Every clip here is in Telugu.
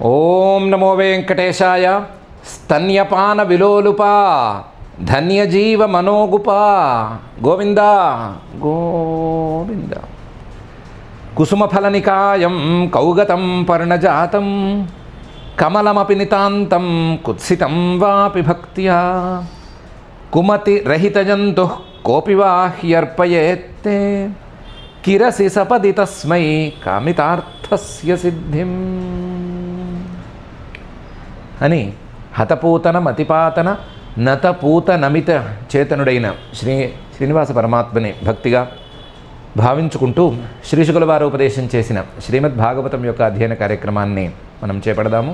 ఓం నమో వెంకటేశాయ. స్తన్యపాన విలోలుపా ధన్యజీవ మనోగుపా గోవింద గోవింద. కుసుమఫలనికాయం కౌగతం పర్ణజాతం కమలమపి నితాంతం కుత్సితం వాపి భక్త్యా కుమతి రహితజంతుః కోపి వా హ్యర్పయేత్తే కిరసి సపది తస్మై కామితార్థస్య సిద్ధిం అని హతపూతన మతిపాతన నతపూత నమిత చేతనుడైన శ్రీనివాస పరమాత్మని భక్తిగా భావించుకుంటూ శ్రీశుకుల వారు ఉపదేశం చేసిన శ్రీమద్ భాగవతం యొక్క అధ్యయన కార్యక్రమాన్ని మనం చేపడదాము.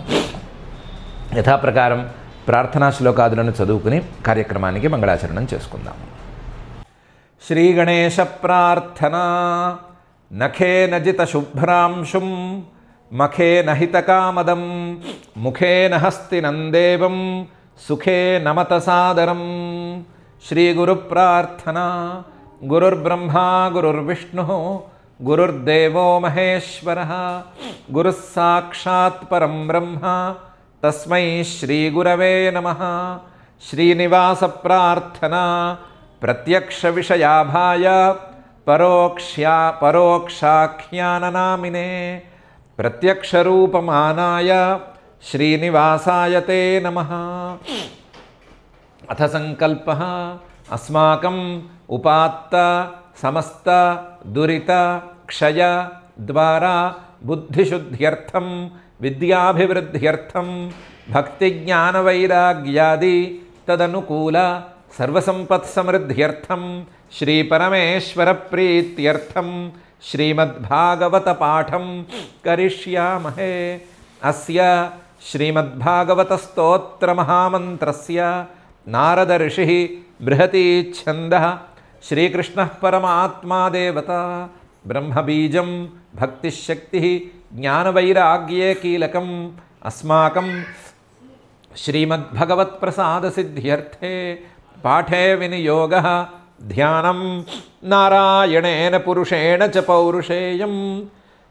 యథాప్రకారం ప్రార్థనా శ్లోకాదులను చదువుకుని కార్యక్రమానికి మంగళాచరణం చేసుకుందాము. శ్రీ గణేశ ప్రార్థనా. నఖేన జిత శుభ్రాంశుం మఖేన హితకామదం ముఖేన హస్తినందేవం సుఖే నమత సాదరం. శ్రీ గురు ప్రార్థనా. గురుర్బ్రహ్మా గురుర్విష్ణుః గురుర్దేవో మహేశ్వరః గురుః సాక్షాత్ పరం బ్రహ్మ తస్మై శ్రీ గురవే నమః. శ్రీనివాస ప్రార్థనా. ప్రత్యక్ష విషయాభాయ పరోక్షాఖ్యాననామినే ప్రత్యక్షరూపమానాయ శ్రీనివాసాయ తే నమః. అథ సంకల్పః అస్మాకం ఉపాత్త సమస్త దురిత క్షయ ద్వారా బుద్ధిశుద్ధ్యర్థం విద్యాభివృద్ధ్యర్థం భక్తిజ్ఞానవైరాగ్యాది తదనుకూల సర్వసంపత్సమృద్ధ్యర్థం శ్రీపరమేశ్వర ప్రీత్యర్థం శ్రీమద్భాగవత పాఠం కరిష్యామహే. అస్య శ్రీమద్భాగవత స్తోత్ర మహామంత్రస్య నారద ఋషిః బృహతి ఛందః శ్రీకృష్ణః పరమాత్మా దేవత బ్రహ్మబీజం భక్తిశక్తిః జ్ఞానవైరాగ్యే కీలకం అస్మాకం శ్రీమద్భగవత్ప్రసాదసిద్ధ్యర్థే పాఠే వినియోగః ధ్యానం నారాయణేన పురుషేణ చ పౌరుషేయం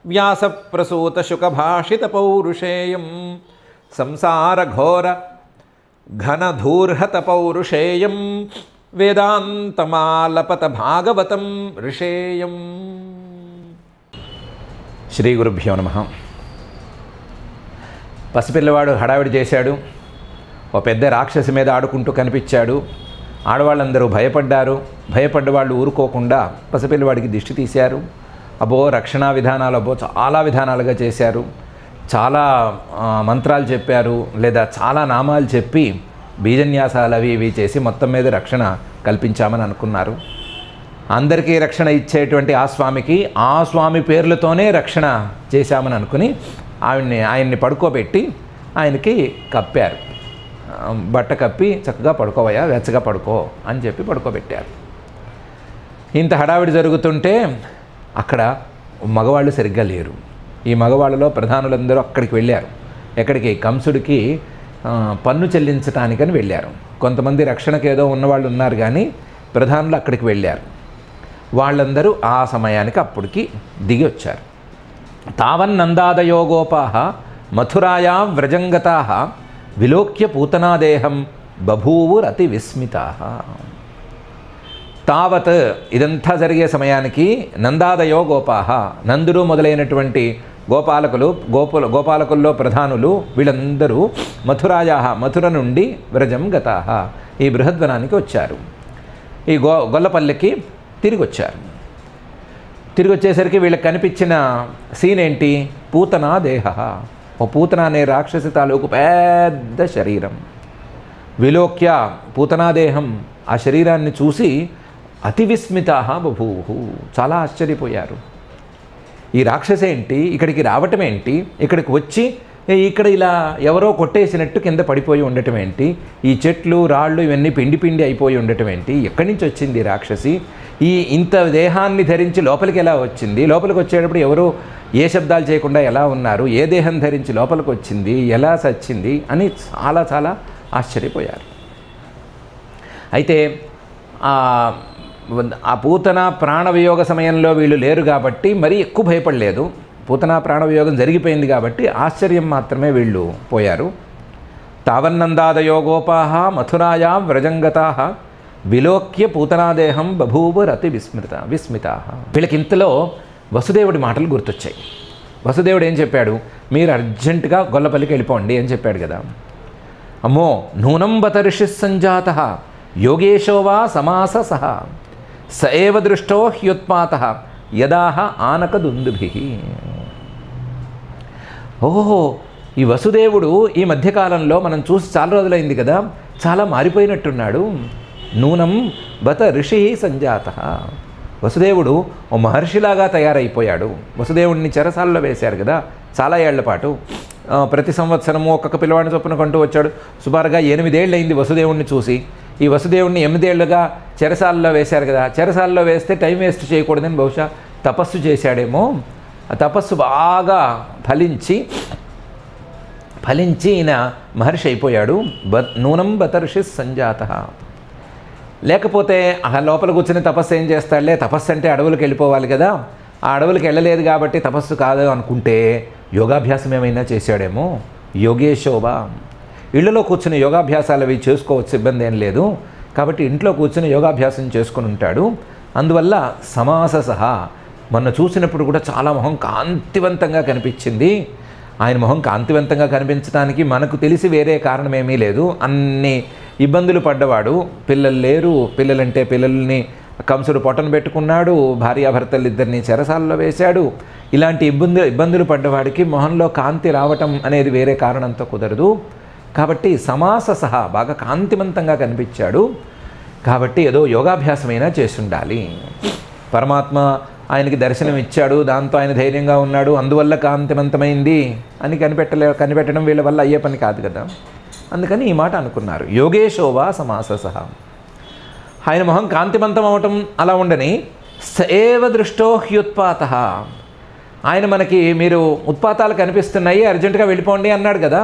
వ్యాసప్రసూతశుకభాషిత పౌరుషేయం సంసారఘోర ఘనధూర్హత పౌరుషేయం వేదాంతమాలపత భాగవతం ఋషేయం. శ్రీ గురుభ్యో నమః. పసిపిల్లవాడు హడావిడి చేశాడు. ఓ పెద్ద రాక్షసి మీద ఆడుకుంటూ కనిపించాడు. ఆడవాళ్ళందరూ భయపడ్డారు. భయపడ్డ వాళ్ళు ఊరుకోకుండా పసిపిల్లవాడికి దిష్టి తీశారు. అబ్బో రక్షణా విధానాలు అబ్బో చాలా విధానాలుగా చేశారు. చాలా మంత్రాలు చెప్పారు, లేదా చాలా నామాలు చెప్పి బీజన్యాసాలు అవి ఇవి చేసి మొత్తం మీద రక్షణ కల్పించామని అనుకున్నారు. అందరికీ రక్షణ ఇచ్చేటువంటి ఆ స్వామి పేర్లతోనే రక్షణ చేశామని అనుకుని ఆయన్ని పడుకోబెట్టి ఆయనకి కప్పారు. బట్ట కప్పి చక్కగా పడుకోవయ్యా, వెచ్చగా పడుకో అని చెప్పి పడుకోబెట్టారు. ఇంత హడావిడి జరుగుతుంటే అక్కడ మగవాళ్ళు సరిగ్గా లేరు. ఈ మగవాళ్ళలో ప్రధానులందరూ అక్కడికి వెళ్ళారు. ఎక్కడికి? కంసుడికి పన్ను చెల్లించటానికని వెళ్ళారు. కొంతమంది రక్షణకు ఏదో ఉన్నవాళ్ళు ఉన్నారు, కానీ ప్రధానులు అక్కడికి వెళ్ళారు. వాళ్ళందరూ ఆ సమయానికి అప్పటికి దిగి వచ్చారు. తావన్నందాదయో గోపాః మథురాయా వ్రజంగతాః విలోక్య పూతనాదేహం బభూవురతి విస్మితాః. తావత్ ఇదంతా జరిగే సమయానికి నందాదయో గోపాః నందుడు మొదలైనటువంటి గోపాలకుల్లో ప్రధానులు వీళ్ళందరూ మథుర నుండి వ్రజం గతాః ఈ బృహద్వనానికి వచ్చారు. ఈ గొల్లపల్లికి తిరిగి వచ్చారు. తిరిగి వచ్చేసరికి వీళ్ళకి కనిపించిన సీన్ ఏంటి? పూతనా దేహ. ఓ పూతన అనే రాక్షసి తాలూకు పెద్ద శరీరం. విలోక్య పూతనాదేహం ఆ శరీరాన్ని చూసి అతి విస్మితాః బభూవు చాలా ఆశ్చర్యపోయారు. ఈ రాక్షసి ఏంటి, ఇక్కడికి రావటం ఏంటి, ఇక్కడికి వచ్చి ఇక్కడ ఇలా ఎవరో కొట్టేసినట్టు కింద పడిపోయి ఉండటం ఏంటి, ఈ చెట్లు రాళ్ళు ఇవన్నీ పిండి పిండి అయిపోయి ఉండటం ఏంటి, ఎక్కడి నుంచి వచ్చింది రాక్షసి, ఇంత దేహాన్ని ధరించి లోపలికి ఎలా వచ్చింది, లోపలికి వచ్చేటప్పుడు ఎవరు ఏ శబ్దాలు చేయకుండా ఎలా ఉన్నారు, ఏ దేహం ధరించి లోపలికి వచ్చింది, ఎలా సచ్చింది అని చాలా చాలా ఆశ్చర్యపోయారు. అయితే ఆ పూతన ప్రాణవియోగ సమయంలో వీళ్ళు లేరు కాబట్టి మరీ ఎక్కువ భయపడలేదు. పూతనా ప్రాణవియోగం జరిగిపోయింది కాబట్టి ఆశ్చర్యం మాత్రమే వీళ్ళు పోయారు. తావన్నందాదయో గోపాః మథురాయాం వ్రజంగతాః విలోక్య పూతనాదేహం బభూవ రతి విస్మితాః. వీళ్ళకి ఇంతలో వసుదేవుడి మాటలు గుర్తొచ్చాయి. వసుదేవుడు ఏం చెప్పాడు? మీరు అర్జెంటుగా గొల్లపల్లికి వెళ్ళిపోండి అని చెప్పాడు కదా. అమ్మో నూనం బత ఋషిః సంజాతః యోగేశో వా సమాససః స ఏవ దృష్టో హ్యుత్పాతః యదాహ ఆనకదుందుభిః. ఓహో, ఈ వసుదేవుడు ఈ మధ్యకాలంలో మనం చూసి చాలా రోజులైంది కదా, చాలా మారిపోయినట్టున్నాడు. నూనం బత ఋషి సంజాతః. వసుదేవుడు ఓ మహర్షిలాగా తయారైపోయాడు. వసుదేవుడిని చెరసాలలో వేశారు కదా చాలా ఏళ్ల పాటు. ప్రతి సంవత్సరము ఒక్కొక్క పిల్లవాడిని చొప్పున కొంటూ వచ్చాడు. సుమారుగా 8 ఏళ్ళు అయింది వసుదేవుడిని చూసి. ఈ వసుదేవుడిని 8 ఏళ్ళుగా చెరసాలలో వేశారు కదా. చెరసాలలో వేస్తే టైం వేస్ట్ చేయకూడదని బహుశా తపస్సు చేశాడేమో. ఆ తపస్సు బాగా ఫలించి ఈయన మహర్షి అయిపోయాడు. నూనం బత ఋషి సంజాతః. లేకపోతే ఆ లోపల కూర్చొని తపస్సు ఏం చేస్తాడులే, తపస్సు అంటే అడవులకు వెళ్ళిపోవాలి కదా, ఆ అడవులకు వెళ్ళలేదు కాబట్టి తపస్సు కాదు అనుకుంటే యోగాభ్యాసం ఏమైనా చేశాడేమో. యోగేశోభా. ఇళ్లలో కూర్చుని యోగాభ్యాసాలు అవి చేసుకోవచ్చు, ఇబ్బంది ఏం లేదు. కాబట్టి ఇంట్లో కూర్చుని యోగాభ్యాసం చేసుకుని ఉంటాడు. అందువల్ల సమాససః. మొన్న చూసినప్పుడు కూడా చాలా మొహం కాంతివంతంగా కనిపించింది. ఆయన మొహం కాంతివంతంగా కనిపించడానికి మనకు తెలిసి వేరే కారణం ఏమీ లేదు. అన్ని ఇబ్బందులు పడ్డవాడు. పిల్లలు లేరు, పిల్లలంటే పిల్లల్ని కంసుడు పొట్టను పెట్టుకున్నాడు, భార్యాభర్తలు ఇద్దరిని చెరసాలలో వేశాడు. ఇలాంటి ఇబ్బందులు పడ్డవాడికి మొహంలో కాంతి రావటం అనేది వేరే కారణంతో కుదరదు. కాబట్టి సమాససః బాగా కాంతివంతంగా కనిపించాడు. కాబట్టి ఏదో యోగాభ్యాసమైనా చేసి ఉండాలి. పరమాత్మ ఆయనకి దర్శనం ఇచ్చాడు, దాంతో ఆయన ధైర్యంగా ఉన్నాడు, అందువల్ల కాంతివంతమైంది అని కనిపెట్టడం వీళ్ళ వల్ల అయ్యే పని కాదు కదా. అందుకని ఈ మాట అనుకున్నారు. యోగేశోవా సమాససః. ఆయన మొహం కాంతివంతం అవటం అలా ఉండని స ఏవ దృష్టో హ్యుత్పాతః. ఆయన మనకి మీరు ఉత్పాతాలు కనిపిస్తున్నాయి అర్జెంటుగా వెళ్ళిపోండి అన్నాడు కదా.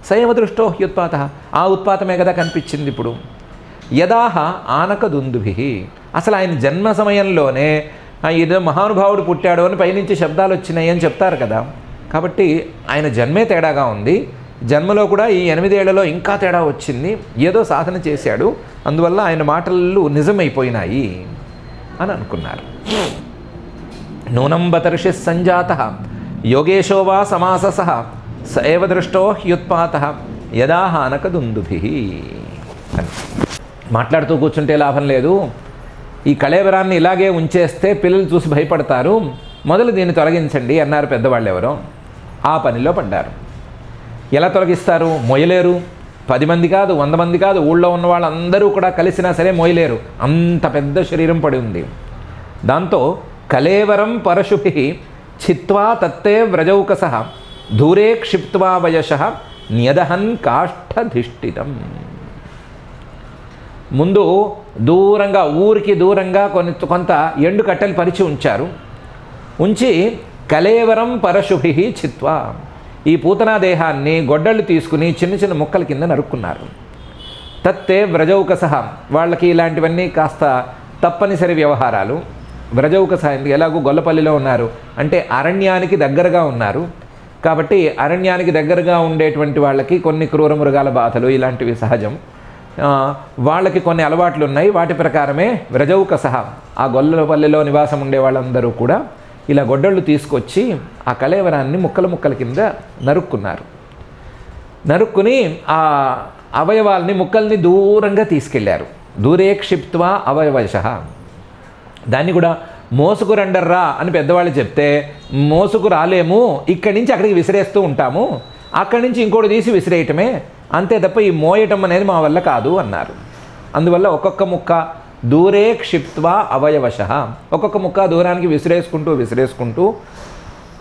స ఏవ దృష్టో హ్యుత్పాతః. ఆ ఉత్పాతమే కదా కనిపించింది ఇప్పుడు. యదాహ ఆనకదుందుభిః. అసలు ఆయన జన్మ సమయంలోనే ఏదో మహానుభావుడు పుట్టాడు అని పైనుంచి శబ్దాలు వచ్చినాయి అని చెప్తారు కదా. కాబట్టి ఆయన జన్మే తేడాగా ఉంది. జన్మలో కూడా ఈ 8 ఏళ్లలో ఇంకా తేడా వచ్చింది. ఏదో సాధన చేశాడు, అందువల్ల ఆయన మాటలు నిజమైపోయినాయి అని అనుకున్నారు. నూనం బత ఋషిః సంజాతః యోగేశో వా సమాససః స ఏవ దృష్టో హ్యుత్పాతః యదాహ ఆనకదుందుభిః. మాట్లాడుతూ కూర్చుంటే లాభం లేదు. ఈ కళేబరాన్ని ఇలాగే ఉంచేస్తే పిల్లలు చూసి భయపడతారు, మొదలు దీన్ని తొలగించండి అన్నారు పెద్దవాళ్ళు ఎవరో. ఆ పనిలో పడ్డారు. ఎలా తొలగిస్తారు? మోయలేరు. 10 మంది కాదు, 100 మంది కాదు, ఊళ్ళో ఉన్న వాళ్ళందరూ కూడా కలిసినా సరే మోయలేరు, అంత పెద్ద శరీరం పడి ఉంది. దాంతో కళేవరం పరశుభిః చిత్వా తత్తే వ్రజౌకసః దూరే క్షిప్త్వా వయసః న్యదహన్ కాష్ఠధిష్ఠితం. ముందు దూరంగా, ఊరికి దూరంగా కొంత ఎండు కట్టెలు పరిచి ఉంచారు. ఉంచి కళేవరం పరశుభిః చిత్వా, ఈ పూతనా దేహాన్ని గొడ్డళ్ళు తీసుకుని చిన్న చిన్న ముక్కల కింద నరుక్కున్నారు. తత్తే వ్రజౌకసః. వాళ్ళకి ఇలాంటివన్నీ కాస్త తప్పనిసరి వ్యవహారాలు. వ్రజౌకసః ఎలాగూ గొల్లపల్లిలో ఉన్నారు అంటే అరణ్యానికి దగ్గరగా ఉన్నారు. కాబట్టి అరణ్యానికి దగ్గరగా ఉండేటువంటి వాళ్ళకి కొన్ని క్రూర మృగాల బాధలు ఇలాంటివి సహజం. వాళ్ళకి కొన్ని అలవాట్లు ఉన్నాయి. వాటి ప్రకారమే వ్రజౌకసః ఆ గొల్లపల్లిలో నివాసం ఉండే వాళ్ళందరూ కూడా ఇలా గొడ్డళ్ళు తీసుకొచ్చి ఆ కళేవరాన్ని ముక్కల కింద నరుక్కున్నారు. నరుక్కుని ఆ అవయవాల్ని ముక్కల్ని దూరంగా తీసుకెళ్లారు. దూరే క్షిప్త్వా అవయవశః. దాన్ని కూడా మోసుకు రండర్రా అని పెద్దవాళ్ళు చెప్తే మోసుకు రాలేము, ఇక్కడి నుంచి అక్కడికి విసిరేస్తూ ఉంటాము, అక్కడి నుంచి ఇంకోటి తీసి విసిరేయటమే, అంతే తప్ప ఈ మోయటం అనేది మా వల్ల కాదు అన్నారు. అందువల్ల ఒక్కొక్క ముక్క దూరే క్షిప్త్వా అవయవశః, ఒక్కొక్క ముక్క దూరానికి విసిరేసుకుంటూ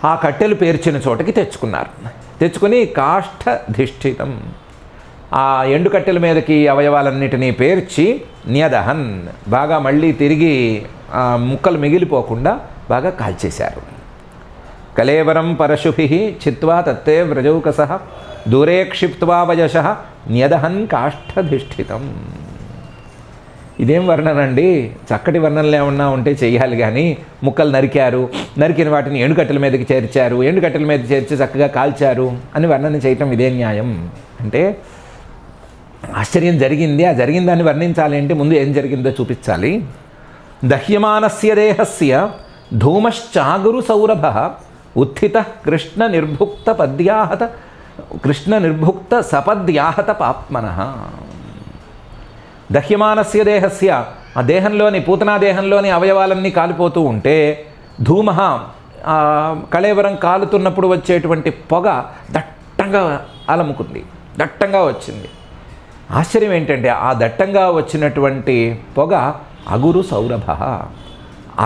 ఆ కట్టెలు పేర్చిన చోటకి తెచ్చుకున్నారు. తెచ్చుకుని కాష్ఠధిష్ఠితం, ఆ ఎండు కట్టెల మీదకి అవయవాలన్నిటినీ పేర్చి న్యదహన్, బాగా మళ్ళీ తిరిగి ముక్కలు మిగిలిపోకుండా బాగా కాల్చేశారు. కళేవరం పరశుభిః చిత్వా తత్తే వ్రజౌకసః దూరే క్షిప్త్వా వయసః న్యదహన్ కాష్ఠధిష్ఠితం. ఇదేం వర్ణనండి, చక్కటి వర్ణనలు ఏమన్నా ఉంటే చెయ్యాలి కానీ ముక్కలు నరికారు, నరికిన వాటిని ఎండుకట్టెల మీదకి చేర్చారు, ఎండుకట్టెల మీద చేర్చి చక్కగా కాల్చారు అని వర్ణన చేయటం ఇదే న్యాయం అంటే ఆశ్చర్యం జరిగింది. ఆ జరిగిన దాన్ని వర్ణించాలి అంటే ముందు ఏం జరిగిందో చూపించాలి. దహ్యమానస్య దేహస్య ధూమశ్చాగురు సౌరభ ఉత్థిత కృష్ణ నిర్భుక్త సపద్యాహత పాప్మనః. దహ్యమానస్య దేహస్య, ఆ దేహంలోని పూతనా దేహంలోని అవయవాలన్నీ కాలిపోతూ ఉంటే ధూమ, కళేవరం కాలుతున్నప్పుడు వచ్చేటువంటి పొగ దట్టంగా అలముకుంది, దట్టంగా వచ్చింది. ఆశ్చర్యం ఏంటంటే ఆ దట్టంగా వచ్చినటువంటి పొగ అగురు సౌరభ,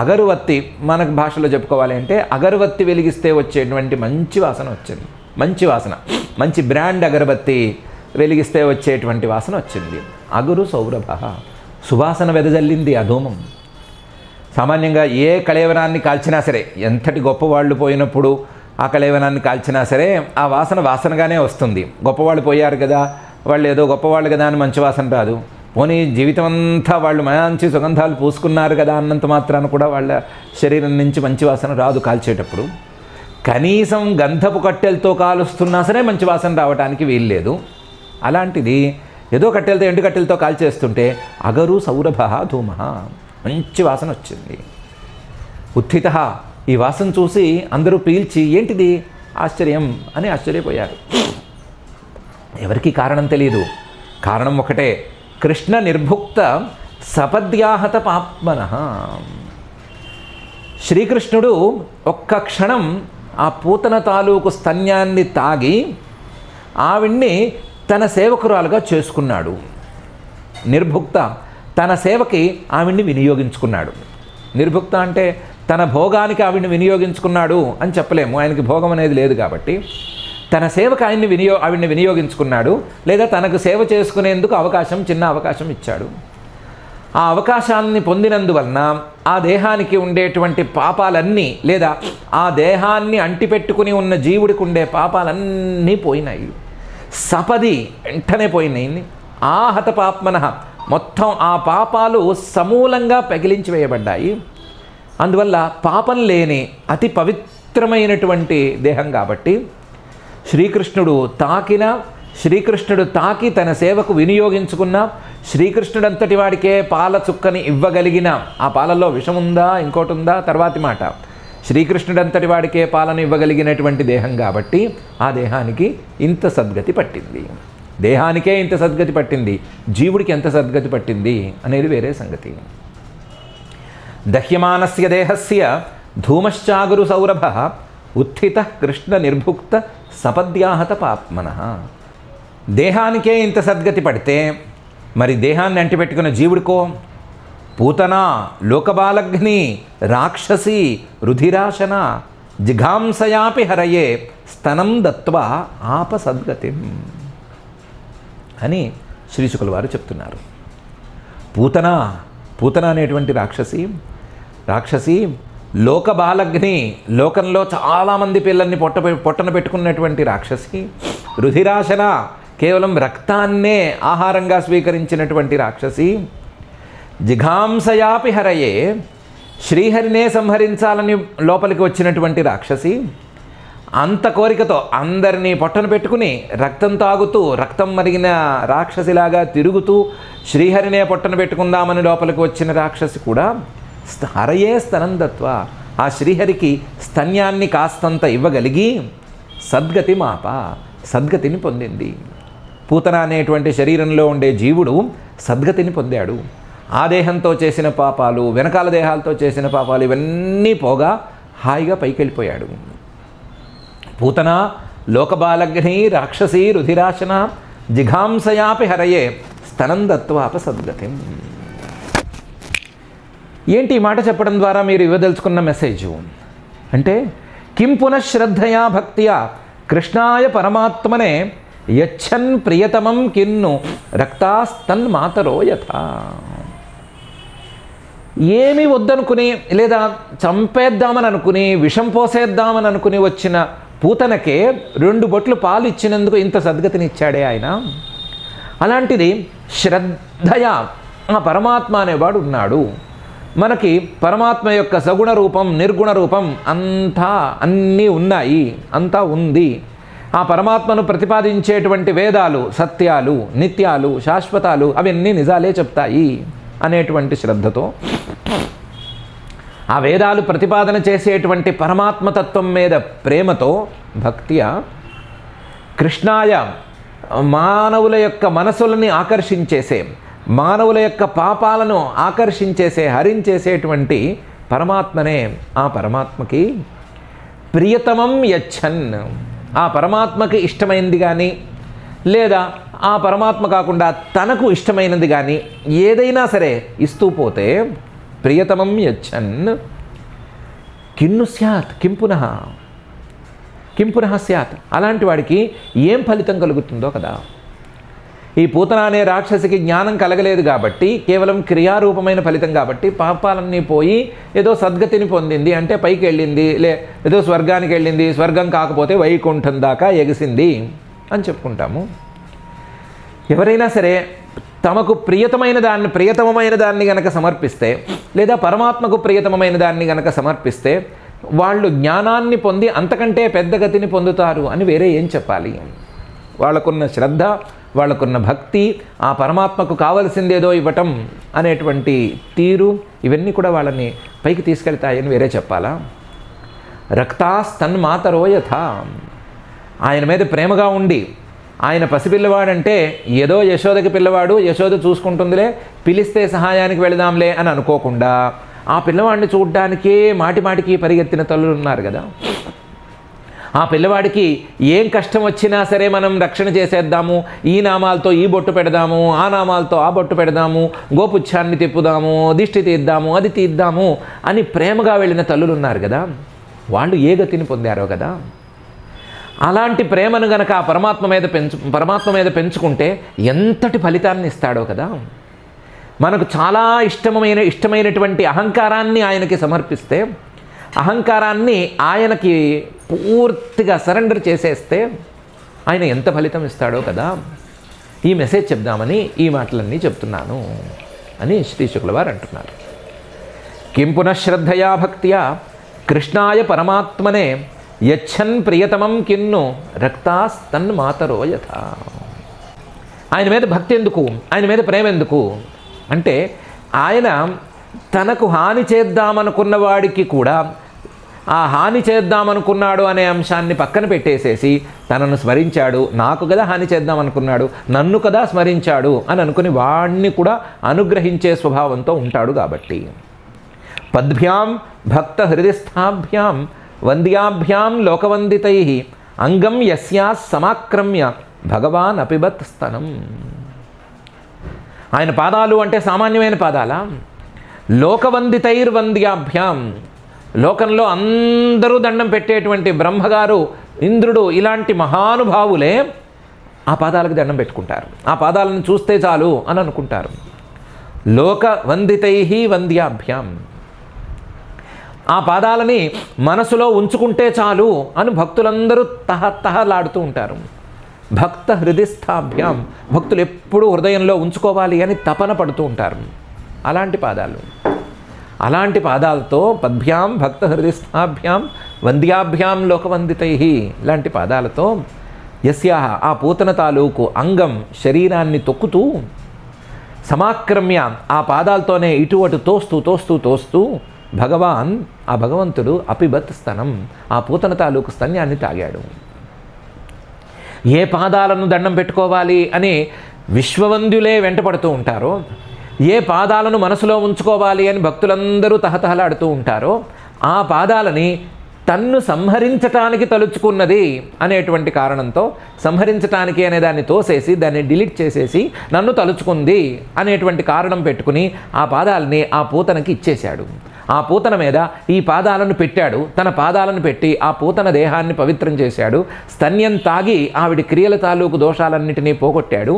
అగరువత్తి, మనకు భాషలో చెప్పుకోవాలి అంటే అగరవత్తి వెలిగిస్తే వచ్చేటువంటి మంచి వాసన వచ్చింది. మంచి వాసన, మంచి బ్రాండ్ అగరబత్తి వెలిగిస్తే వచ్చేటువంటి వాసన వచ్చింది. అగురు సౌరభ, సువాసన వెదజల్లింది ఆ ధూమం. సామాన్యంగా ఏ కళేవరాన్ని కాల్చినా సరే, ఎంతటి గొప్పవాళ్ళు పోయినప్పుడు ఆ కళేవరాన్ని కాల్చినా సరే ఆ వాసనగానే వస్తుంది. గొప్పవాళ్ళు పోయారు కదా, వాళ్ళు ఏదో గొప్పవాళ్ళు కదా అని మంచి వాసన రాదు. పోనీ జీవితం అంతా వాళ్ళు మంచి సుగంధాలు పూసుకున్నారు కదా అన్నంత మాత్రాన కూడా వాళ్ళ శరీరం నుంచి మంచి వాసన రాదు కాల్చేటప్పుడు. కనీసం గంధపు కట్టెలతో కాలుస్తున్నా సరే మంచి వాసన రావడానికి వీల్లేదు. అలాంటిది ఏదో కట్టెలతో, ఎండు కట్టెలతో కాల్చేస్తుంటే అగరు సౌరభ ధూమ, మంచి వాసన వచ్చింది. ఉత్థిత, ఈ వాసన చూసి అందరూ పీల్చి ఏంటిది ఆశ్చర్యం అని ఆశ్చర్యపోయారు. ఎవరికి కారణం తెలియదు. కారణం ఒకటే, కృష్ణ నిర్భుక్త సపద్యాహత పాప్మనః. శ్రీకృష్ణుడు ఒక్క క్షణం ఆ పూతన తాలూకు స్తన్యాన్ని తాగి ఆవిడ్ని తన సేవకురాలుగా చేసుకున్నాడు. నిర్భుక్త, తన సేవకి ఆవిడ్ని వినియోగించుకున్నాడు. నిర్భుక్త అంటే తన భోగానికి ఆవిడ్ని వినియోగించుకున్నాడు అని చెప్పలేము, ఆయనకి భోగం అనేది లేదు కాబట్టి. తన సేవకు ఆవిడ్ని వినియోగించుకున్నాడు, లేదా తనకు సేవ చేసుకునేందుకు చిన్న అవకాశం ఇచ్చాడు. ఆ అవకాశాన్ని పొందినందువలన ఆ దేహానికి ఉండేటువంటి పాపాలన్నీ, లేదా ఆ దేహాన్ని అంటిపెట్టుకుని ఉన్న జీవుడికి ఉండే పాపాలన్నీ పోయినాయి. సపది, వెంటనే పోయినాయి. ఆహత పాప్మనః, మొత్తం ఆ పాపాలు సమూలంగా పెగిలించి వేయబడ్డాయి. అందువల్ల పాపం లేని అతి పవిత్రమైనటువంటి దేహం కాబట్టి శ్రీకృష్ణుడు తాకి తన సేవకు వినియోగించుకున్న, శ్రీకృష్ణుడంతటి వాడికే పాల చుక్కని ఇవ్వగలిగిన, ఆ పాలలో విషముందా ఇంకోటి ఉందా తర్వాతి మాట, శ్రీకృష్ణుడంతటి వాడికే పాలను ఇవ్వగలిగినటువంటి దేహం కాబట్టి ఆ దేహానికి ఇంత సద్గతి పట్టింది. దేహానికే ఇంత సద్గతి పట్టింది, జీవుడికి ఎంత సద్గతి పట్టింది అనేది వేరే సంగతి. దహ్యమానస్య దేహస్య ధూమశ్చాగురు సౌరభ ఉత్థిత కృష్ణ నిర్భుక్త సపద్యాహత పాప్మనః. దేహానికే ఇంత సద్గతి పడితే మరి దేహాన్ని అంటిపెట్టుకున్న జీవుడికో పూతన, లోకబాలగ్ని, రాక్షసి, రుధిరాశన, జిఘాంసయాపి హరయే స్తనం దత్వా ఆప సద్గతిం అని శ్రీశుకుల వారు చెప్తున్నారు. పూతన అనేటువంటి రాక్షసి లోకబాలగ్ని, లోకంలో చాలామంది పిల్లల్ని పొట్టన పెట్టుకున్నటువంటి రాక్షసి, రుధిరాశన, కేవలం రక్తాన్నే ఆహారంగా స్వీకరించినటువంటి రాక్షసి, జిఘాంసయాపి హరయే, శ్రీహరినే సంహరించాలని లోపలికి వచ్చినటువంటి రాక్షసి, అంత కోరికతో అందరినీ పొట్టన పెట్టుకుని రక్తం తాగుతూ, రక్తం మరిగిన రాక్షసిలాగా తిరుగుతూ శ్రీహరినే పొట్టన పెట్టుకుందామని లోపలికి వచ్చిన రాక్షసి కూడా హరయే స్తనం దత్వా, ఆ శ్రీహరికి స్తన్యాన్ని కాస్తంత ఇవ్వగలిగి సద్గతిని పొందింది. పూతన అనేటువంటి శరీరంలో ఉండే జీవుడు సద్గతిని పొందాడు. ఆ దేహంతో చేసిన పాపాలు, వెనకాల దేహాలతో చేసిన పాపాలు ఇవన్నీ పోగా హాయిగా పైకి వెళ్ళిపోయాడు. పూతన, లోకబాలగ్ని, రాక్షసి, రుధిరాశన, జిఘాంసయాపి హరయే స్తనం దత్వాప సద్గతిం. ఏంటి ఈ మాట చెప్పడం ద్వారా మీరు ఇవ్వదలుచుకున్న మెసేజు అంటే, కిం పునఃశ్రద్ధయా భక్త్యా కృష్ణాయ పరమాత్మనే యచ్చన్ ప్రియతమం కిన్ను రక్తాస్తన్ మాతరో యథా. ఏమీ వద్దనుకుని, లేదా చంపేద్దామని అనుకుని, విషం పోసేద్దామని అనుకుని వచ్చిన పూతనకే 2 బొట్లు పాలు ఇచ్చినందుకు ఇంత సద్గతిని ఇచ్చాడే ఆయన. అలాంటిది శ్రద్ధయ, ఆ పరమాత్మ అనేవాడు ఉన్నాడు. మనకి పరమాత్మ యొక్క సగుణ రూపం, నిర్గుణ రూపం అంతా అన్నీ ఉన్నాయి, అంతా ఉంది. ఆ పరమాత్మను ప్రతిపాదించేటువంటి వేదాలు సత్యాలు, నిత్యాలు, శాశ్వతాలు, అవన్నీ నిజాలే చెప్తాయి అనేటువంటి శ్రద్ధతో, ఆ వేదాలు ప్రతిపాదన చేసేటువంటి పరమాత్మతత్వం మీద ప్రేమతో, భక్తియా కృష్ణాయ మానవుల యొక్క మనసులని ఆకర్షించేసే, మానవుల యొక్క పాపాలను ఆకర్షించేసే, హరించేసేటువంటి పరమాత్మనే, ఆ పరమాత్మకి ప్రియతమం యచ్చన్, ఆ పరమాత్మకి ఇష్టమైనది కానీ లేదా ఆ పరమాత్మ కాకుండా తనకు ఇష్టమైనది కానీ ఏదైనా సరే ఇస్తూ పోతే, ప్రియతమం యచ్చన్ కిన్ను స్యాత్ కిం పునః, కిం పునః స్యాత్, అలాంటి వాడికి ఏం ఫలితం కలుగుతుందో కదా. ఈ పూతన అనే రాక్షసికి జ్ఞానం కలగలేదు కాబట్టి, కేవలం క్రియారూపమైన ఫలితం కాబట్టి పాపాలన్నీ పోయి ఏదో సద్గతిని పొందింది, అంటే పైకి వెళ్ళింది, ఏదో స్వర్గానికి వెళ్ళింది, స్వర్గం కాకపోతే వైకుంఠం దాకా ఎగిసింది అని చెప్పుకుంటాము. ఎవరైనా సరే తమకు ప్రియతమమైన దాన్ని గనక సమర్పిస్తే, లేదా పరమాత్మకు ప్రియతమమైన దాన్ని గనక సమర్పిస్తే వాళ్ళు జ్ఞానాన్ని పొంది అంతకంటే పెద్ద గతిని పొందుతారు అని వేరే ఏం చెప్పాలి. వాళ్ళకున్న శ్రద్ధ, వాళ్ళకున్న భక్తి, ఆ పరమాత్మకు కావలసిందేదో ఇవ్వటం అనేటువంటి తీరు, ఇవన్నీ కూడా వాళ్ళని పైకి తీసుకెళ్తాయని వేరే చెప్పాలా. రక్తాస్తన్మాతరో యథా, ఆయన మీద ప్రేమగా ఉండి, ఆయన పసిపిల్లవాడంటే ఏదో యశోదకి పిల్లవాడు, యశోద చూసుకుంటుందిలే, పిలిస్తే సహాయానికి వెళదాంలే అని అనుకోకుండా ఆ పిల్లవాడిని చూడ్డానికే మాటిమాటికి పరిగెత్తిన తల్లులు ఉన్నారు కదా. ఆ పిల్లవాడికి ఏం కష్టం వచ్చినా సరే మనం రక్షణ చేసేద్దాము, ఈ నామాలతో ఈ బొట్టు పెడదాము, ఆ నామాలతో ఆ బొట్టు పెడదాము, గోపుచ్ఛాన్ని తిప్పుదాము, దిష్టి తీద్దాము, అది తీద్దాము అని ప్రేమగా వెళ్ళిన తల్లులు ఉన్నారు కదా. వాళ్ళు ఏ గతిని పొందారో కదా. అలాంటి ప్రేమను గనక ఆ పరమాత్మ మీద పెంచుకుంటే ఎంతటి ఫలితాన్ని ఇస్తాడో కదా. మనకు చాలా ఇష్టమైనటువంటి అహంకారాన్ని ఆయనకి సమర్పిస్తే, అహంకారాన్ని ఆయనకి పూర్తిగా సరెండర్ చేసేస్తే ఆయన ఎంత ఫలితం ఇస్తాడో కదా. ఈ మెసేజ్ చెప్దామని ఈ మాటలన్నీ చెప్తున్నాను అని శ్రీ శుక్ల వారు అంటున్నారు. కిం పునఃశ్రద్ధయా భక్త్యా కృష్ణాయ పరమాత్మనే యచ్చన్ ప్రియతమం కిన్ను రక్తాస్తన్మాతరో యథా. ఆయన మీద భక్తి ఎందుకు, ఆయన మీద ప్రేమ ఎందుకు అంటే, ఆయన తనకు హాని చేద్దామనుకున్న వాడికి కూడా ఆ హాని చేద్దామనుకున్నాడు అనే అంశాన్ని పక్కన పెట్టేసేసి తనను స్మరించాడు. నాకు కదా హాని చేద్దామనుకున్నాడు, నన్ను కదా స్మరించాడు అని అనుకుని వాడిని కూడా అనుగ్రహించే స్వభావంతో ఉంటాడు కాబట్టి. పద్భ్యాం భక్త హృదయస్థాభ్యాం వంద్యాభ్యాం లోకవందితై అంగం యస్యా సమాక్రమ్య భగవాన్ అపిబత్ స్తనం. ఆయన పాదాలు అంటే సామాన్యమైన పాదాలా? లోకవందితైర్వంద్యాభ్యాం, లోకంలో అందరూ దండం పెట్టేటువంటి బ్రహ్మగారు, ఇంద్రుడు, ఇలాంటి మహానుభావులే ఆ పాదాలకు దండం పెట్టుకుంటారు. ఆ పాదాలను చూస్తే చాలు అని అనుకుంటారు. లోకవందితై వంద్యాభ్యాం, ఆ పాదాలని మనసులో ఉంచుకుంటే చాలు అని భక్తులందరూ తహతహలాడుతూ ఉంటారు. భక్త హృదయస్థాభ్యాం, భక్తులు ఎప్పుడూ హృదయంలో ఉంచుకోవాలి అని తపన పడుతూ ఉంటారు. అలాంటి పాదాలతో పద్భ్యాం భక్త హృదయస్థాభ్యాం వంద్యాభ్యాం లోకవందితై, ఇలాంటి పాదాలతో యస్యాహ, ఆ పూతన తాలూకు అంగం, శరీరాన్ని తొక్కుతూ, సమాక్రమ్య, ఆ పాదాలతోనే ఇటు అటు తోస్తూ భగవాన్, ఆ భగవంతుడు అపిబత్ స్తనం, ఆ పూతన తాలూకు స్తన్యాన్ని తాగాడు. ఏ పాదాలను దండం పెట్టుకోవాలి అని విశ్వవంద్యులే వెంటపడుతూ ఉంటారో, ఏ పాదాలను మనసులో ఉంచుకోవాలి అని భక్తులందరూ తహతహలాడుతూ ఉంటారో, ఆ పాదాలని తన్ను సంహరించటానికి తలుచుకున్నది అనేటువంటి కారణంతో, సంహరించటానికి అనే దాన్ని తోసేసి దాన్ని డిలీట్ చేసేసి నన్ను తలుచుకుంది అనేటువంటి కారణం పెట్టుకుని ఆ పాదాలని ఆ పూతనకి ఇచ్చేశాడు. ఆ పూతన మీద ఈ పాదాలను పెట్టాడు. తన పాదాలను పెట్టి ఆ పూతన దేహాన్ని పవిత్రం చేశాడు. స్తన్యం తాగి ఆవిడ క్రియల తాలూకు దోషాలన్నిటినీ పోగొట్టాడు.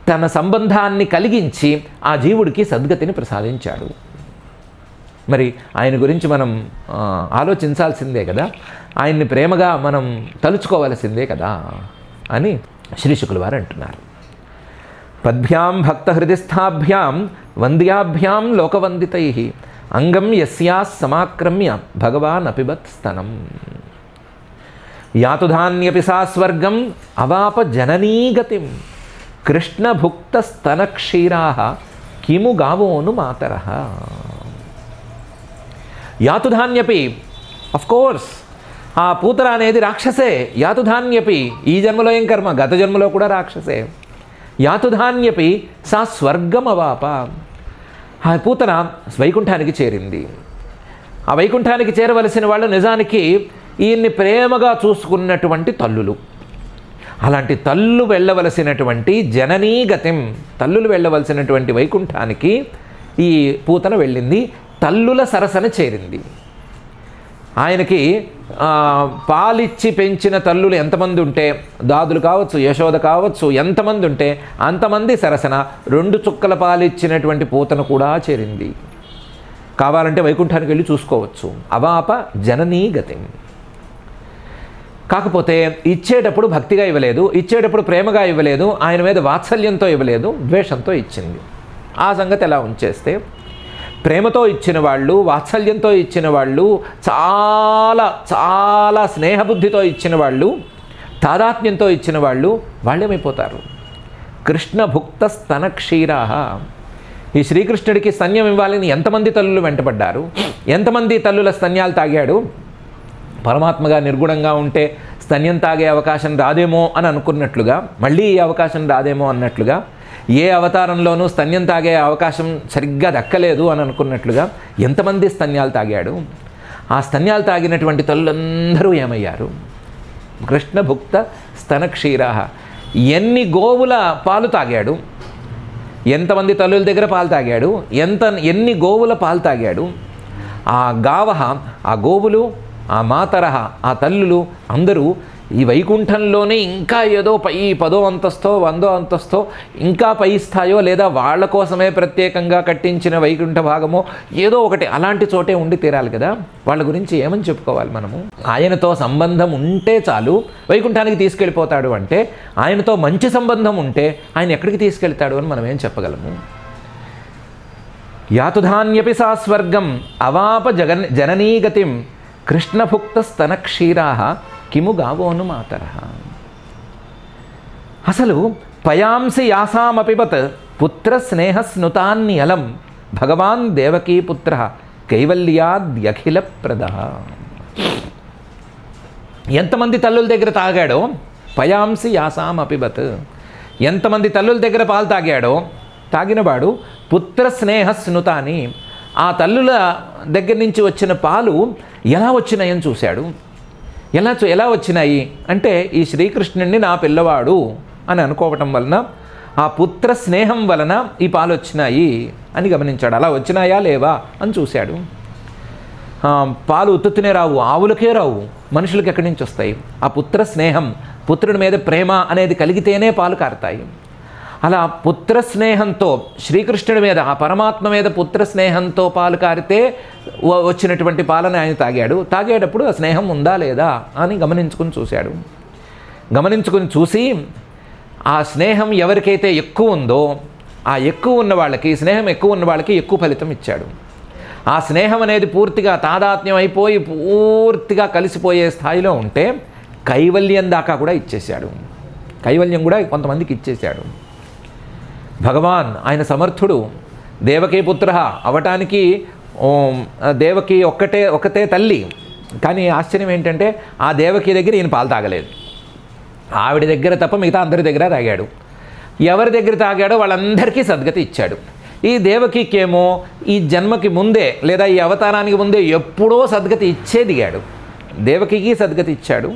తన సంబంధాన్ని కలిగించి ఆ జీవుడికి సద్గతిని ప్రసాదించాడు. మరి ఆయన గురించి మనం ఆలోచించాల్సిందే కదా, ఆయన్ని ప్రేమగా మనం తలుచుకోవలసిందే కదా అని శ్రీ శుకుల వారు అంటున్నారు. పద్భ్యాం భక్త హృదయస్థాభ్యాం వంద్యాభ్యాం లోకవందితై అంగం యస్యాస్ సమాక్రమ్య భగవాన్ అపిబత్ స్తనం. యాతుధాన్యపి సా స్వర్గం అవాప జననీగతిం కృష్ణభుక్తస్తనక్షీరాః కిము గావోను మాతరః. యాతుధాన్యపి, అఫ్కోర్స్ ఆ పూతన అనేది రాక్షసే. యాతుధాన్యపి, ఈ జన్మలో ఏం కర్మ, గత జన్మలో కూడా రాక్షసే. యాతుధాన్యపి సా స్వర్గం అవాప, ఆ పూతన వైకుంఠానికి చేరింది. ఆ వైకుంఠానికి చేరవలసిన వాళ్ళు నిజానికి ఈయన్ని ప్రేమగా చూసుకున్నటువంటి తల్లులు. అలాంటి తల్లు వెళ్ళవలసినటువంటి జననీగతిం, తల్లులు వెళ్ళవలసినటువంటి వైకుంఠానికి ఈ పూతన వెళ్ళింది. తల్లుల సరసన చేరింది. ఆయనకి పాలిచ్చి పెంచిన తల్లులు ఎంతమంది ఉంటే, దాదులు కావచ్చు, యశోద కావచ్చు, ఎంతమంది ఉంటే అంతమంది సరసన 2 చుక్కల పాలిచ్చినటువంటి పూతన కూడా చేరింది. కావాలంటే వైకుంఠానికి వెళ్ళి చూసుకోవచ్చు. అవాప జననీగతిం. కాకపోతే ఇచ్చేటప్పుడు భక్తిగా ఇవ్వలేదు, ఇచ్చేటప్పుడు ప్రేమగా ఇవ్వలేదు, ఆయన మీద వాత్సల్యంతో ఇవ్వలేదు, ద్వేషంతో ఇచ్చింది. ఆ సంగతి ఎలా ఉంచేస్తే, ప్రేమతో ఇచ్చిన వాళ్ళు, వాత్సల్యంతో ఇచ్చిన వాళ్ళు, చాలా చాలా స్నేహబుద్ధితో ఇచ్చిన వాళ్ళు, తాదాత్మ్యంతో ఇచ్చిన వాళ్ళు వాళ్ళేమైపోతారు? కృష్ణభుక్త స్తనక్షీరాః. ఈ శ్రీకృష్ణుడికి స్తన్యం ఇవ్వాలని ఎంతమంది తల్లులు వెంటబడ్డారు, ఎంతమంది తల్లుల స్తన్యాలు తాగాడు. పరమాత్మగా నిర్గుణంగా ఉంటే స్తన్యం తాగే అవకాశం రాదేమో అని అనుకున్నట్లుగా, మళ్ళీ ఈ అవకాశం రాదేమో అన్నట్లుగా, ఏ అవతారంలోనూ స్తన్యం తాగే అవకాశం సరిగ్గా దక్కలేదు అని అనుకున్నట్లుగా ఎంతమంది స్తన్యాలు తాగాడు. ఆ స్తన్యాలు తాగినటువంటి తల్లులందరూ ఏమయ్యారు? కృష్ణభుక్త స్తనక్షీరాః. ఎన్ని గోవుల పాలు తాగాడు, ఎంతమంది తల్లుల దగ్గర పాలు తాగాడు, ఎన్ని గోవుల పాలు తాగాడు. ఆ గావహ, ఆ గోవులు, ఆ మాతరహ, ఆ తల్లులు అందరూ ఈ వైకుంఠంలోనే ఇంకా ఏదో పై 10వ అంతస్తో 100వ అంతస్తో ఇంకా పై స్థాయో, లేదా వాళ్ళ కోసమే ప్రత్యేకంగా కట్టించిన వైకుంఠ భాగమో ఏదో ఒకటి అలాంటి చోటే ఉండి తీరాలి కదా. వాళ్ళ గురించి ఏమని చెప్పుకోవాలి మనము? ఆయనతో సంబంధం ఉంటే చాలు వైకుంఠానికి తీసుకెళ్ళిపోతాడు అంటే, ఆయనతో మంచి సంబంధం ఉంటే ఆయన ఎక్కడికి తీసుకెళ్తాడు అని మనం ఏం చెప్పగలము? యాతుధాన్యపి సా స్వర్గం అవాప జననీగతిం కృష్ణభుక్త స్తనక్షీరాః కిము గావోను మాతరః. అసలు పయాంసి యాసామపిబత్ పుత్ర స్నేహస్నుతాన్యలం భగవాన్ దేవకీపుత్ర కైవల్యాద్యఖిల ప్రదః. ఎంతమంది తల్లుల దగ్గర తాగాడో, పయాంసి యాసామపిబత్, ఎంతమంది తల్లుల దగ్గర పాలు తాగాడో, తాగినవాడు పుత్ర స్నేహస్నుతాని, ఆ తల్లుల దగ్గర నుంచి వచ్చిన పాలు ఎలా వచ్చినాయని చూశాడు. ఎలా వచ్చినాయి అంటే, ఈ శ్రీకృష్ణుడిని నా పిల్లవాడు అని అనుకోవటం వలన, ఆ పుత్ర స్నేహం వలన ఈ పాలు వచ్చినాయి అని గమనించాడు. అలా వచ్చినాయా లేవా అని చూశాడు. పాలు ఉత్తునే రావు, ఆవులకే రావు, మనుషులకు ఎక్కడి నుంచి వస్తాయి? ఆ పుత్ర స్నేహం, పుత్రుడి మీద ప్రేమ అనేది కలిగితేనే పాలు కారుతాయి. అలా పుత్ర స్నేహంతో శ్రీకృష్ణుడి మీద, ఆ పరమాత్మ మీద పుత్ర స్నేహంతో పాలు కారితే వచ్చినటువంటి పాలను ఆయన తాగాడు. తాగేటప్పుడు ఆ స్నేహం ఉందా లేదా అని గమనించుకుని చూశాడు. గమనించుకుని చూసి ఆ స్నేహం ఎవరికైతే ఎక్కువ ఉందో, ఆ ఎక్కువ ఉన్న వాళ్ళకి, స్నేహం ఎక్కువ ఉన్న వాళ్ళకి ఎక్కువ ఫలితం ఇచ్చాడు. ఆ స్నేహం అనేది పూర్తిగా తాదాత్మ్యం అయిపోయి పూర్తిగా కలిసిపోయే స్థాయిలో ఉంటే కైవల్యం దాకా కూడా ఇచ్చేశాడు. కైవల్యం కూడా కొంతమందికి ఇచ్చేశాడు. భగవాన్ ఆయన సమర్థుడు, దేవకీ పుత్ర అవటానికి దేవకి ఒక్కతే తల్లి. కానీ ఆశ్చర్యం ఏంటంటే, ఆ దేవకి దగ్గర ఈయన పాలు తాగలేదు. ఆవిడ దగ్గర తప్ప మిగతా అందరి దగ్గర తాగాడు. ఎవరి దగ్గర తాగాడో వాళ్ళందరికీ సద్గతి ఇచ్చాడు. ఈ దేవకికేమో ఈ జన్మకి ముందే లేదా ఈ అవతారానికి ముందే ఎప్పుడో సద్గతి ఇచ్చే దిగాడు. దేవకికి సద్గతి ఇచ్చాడు,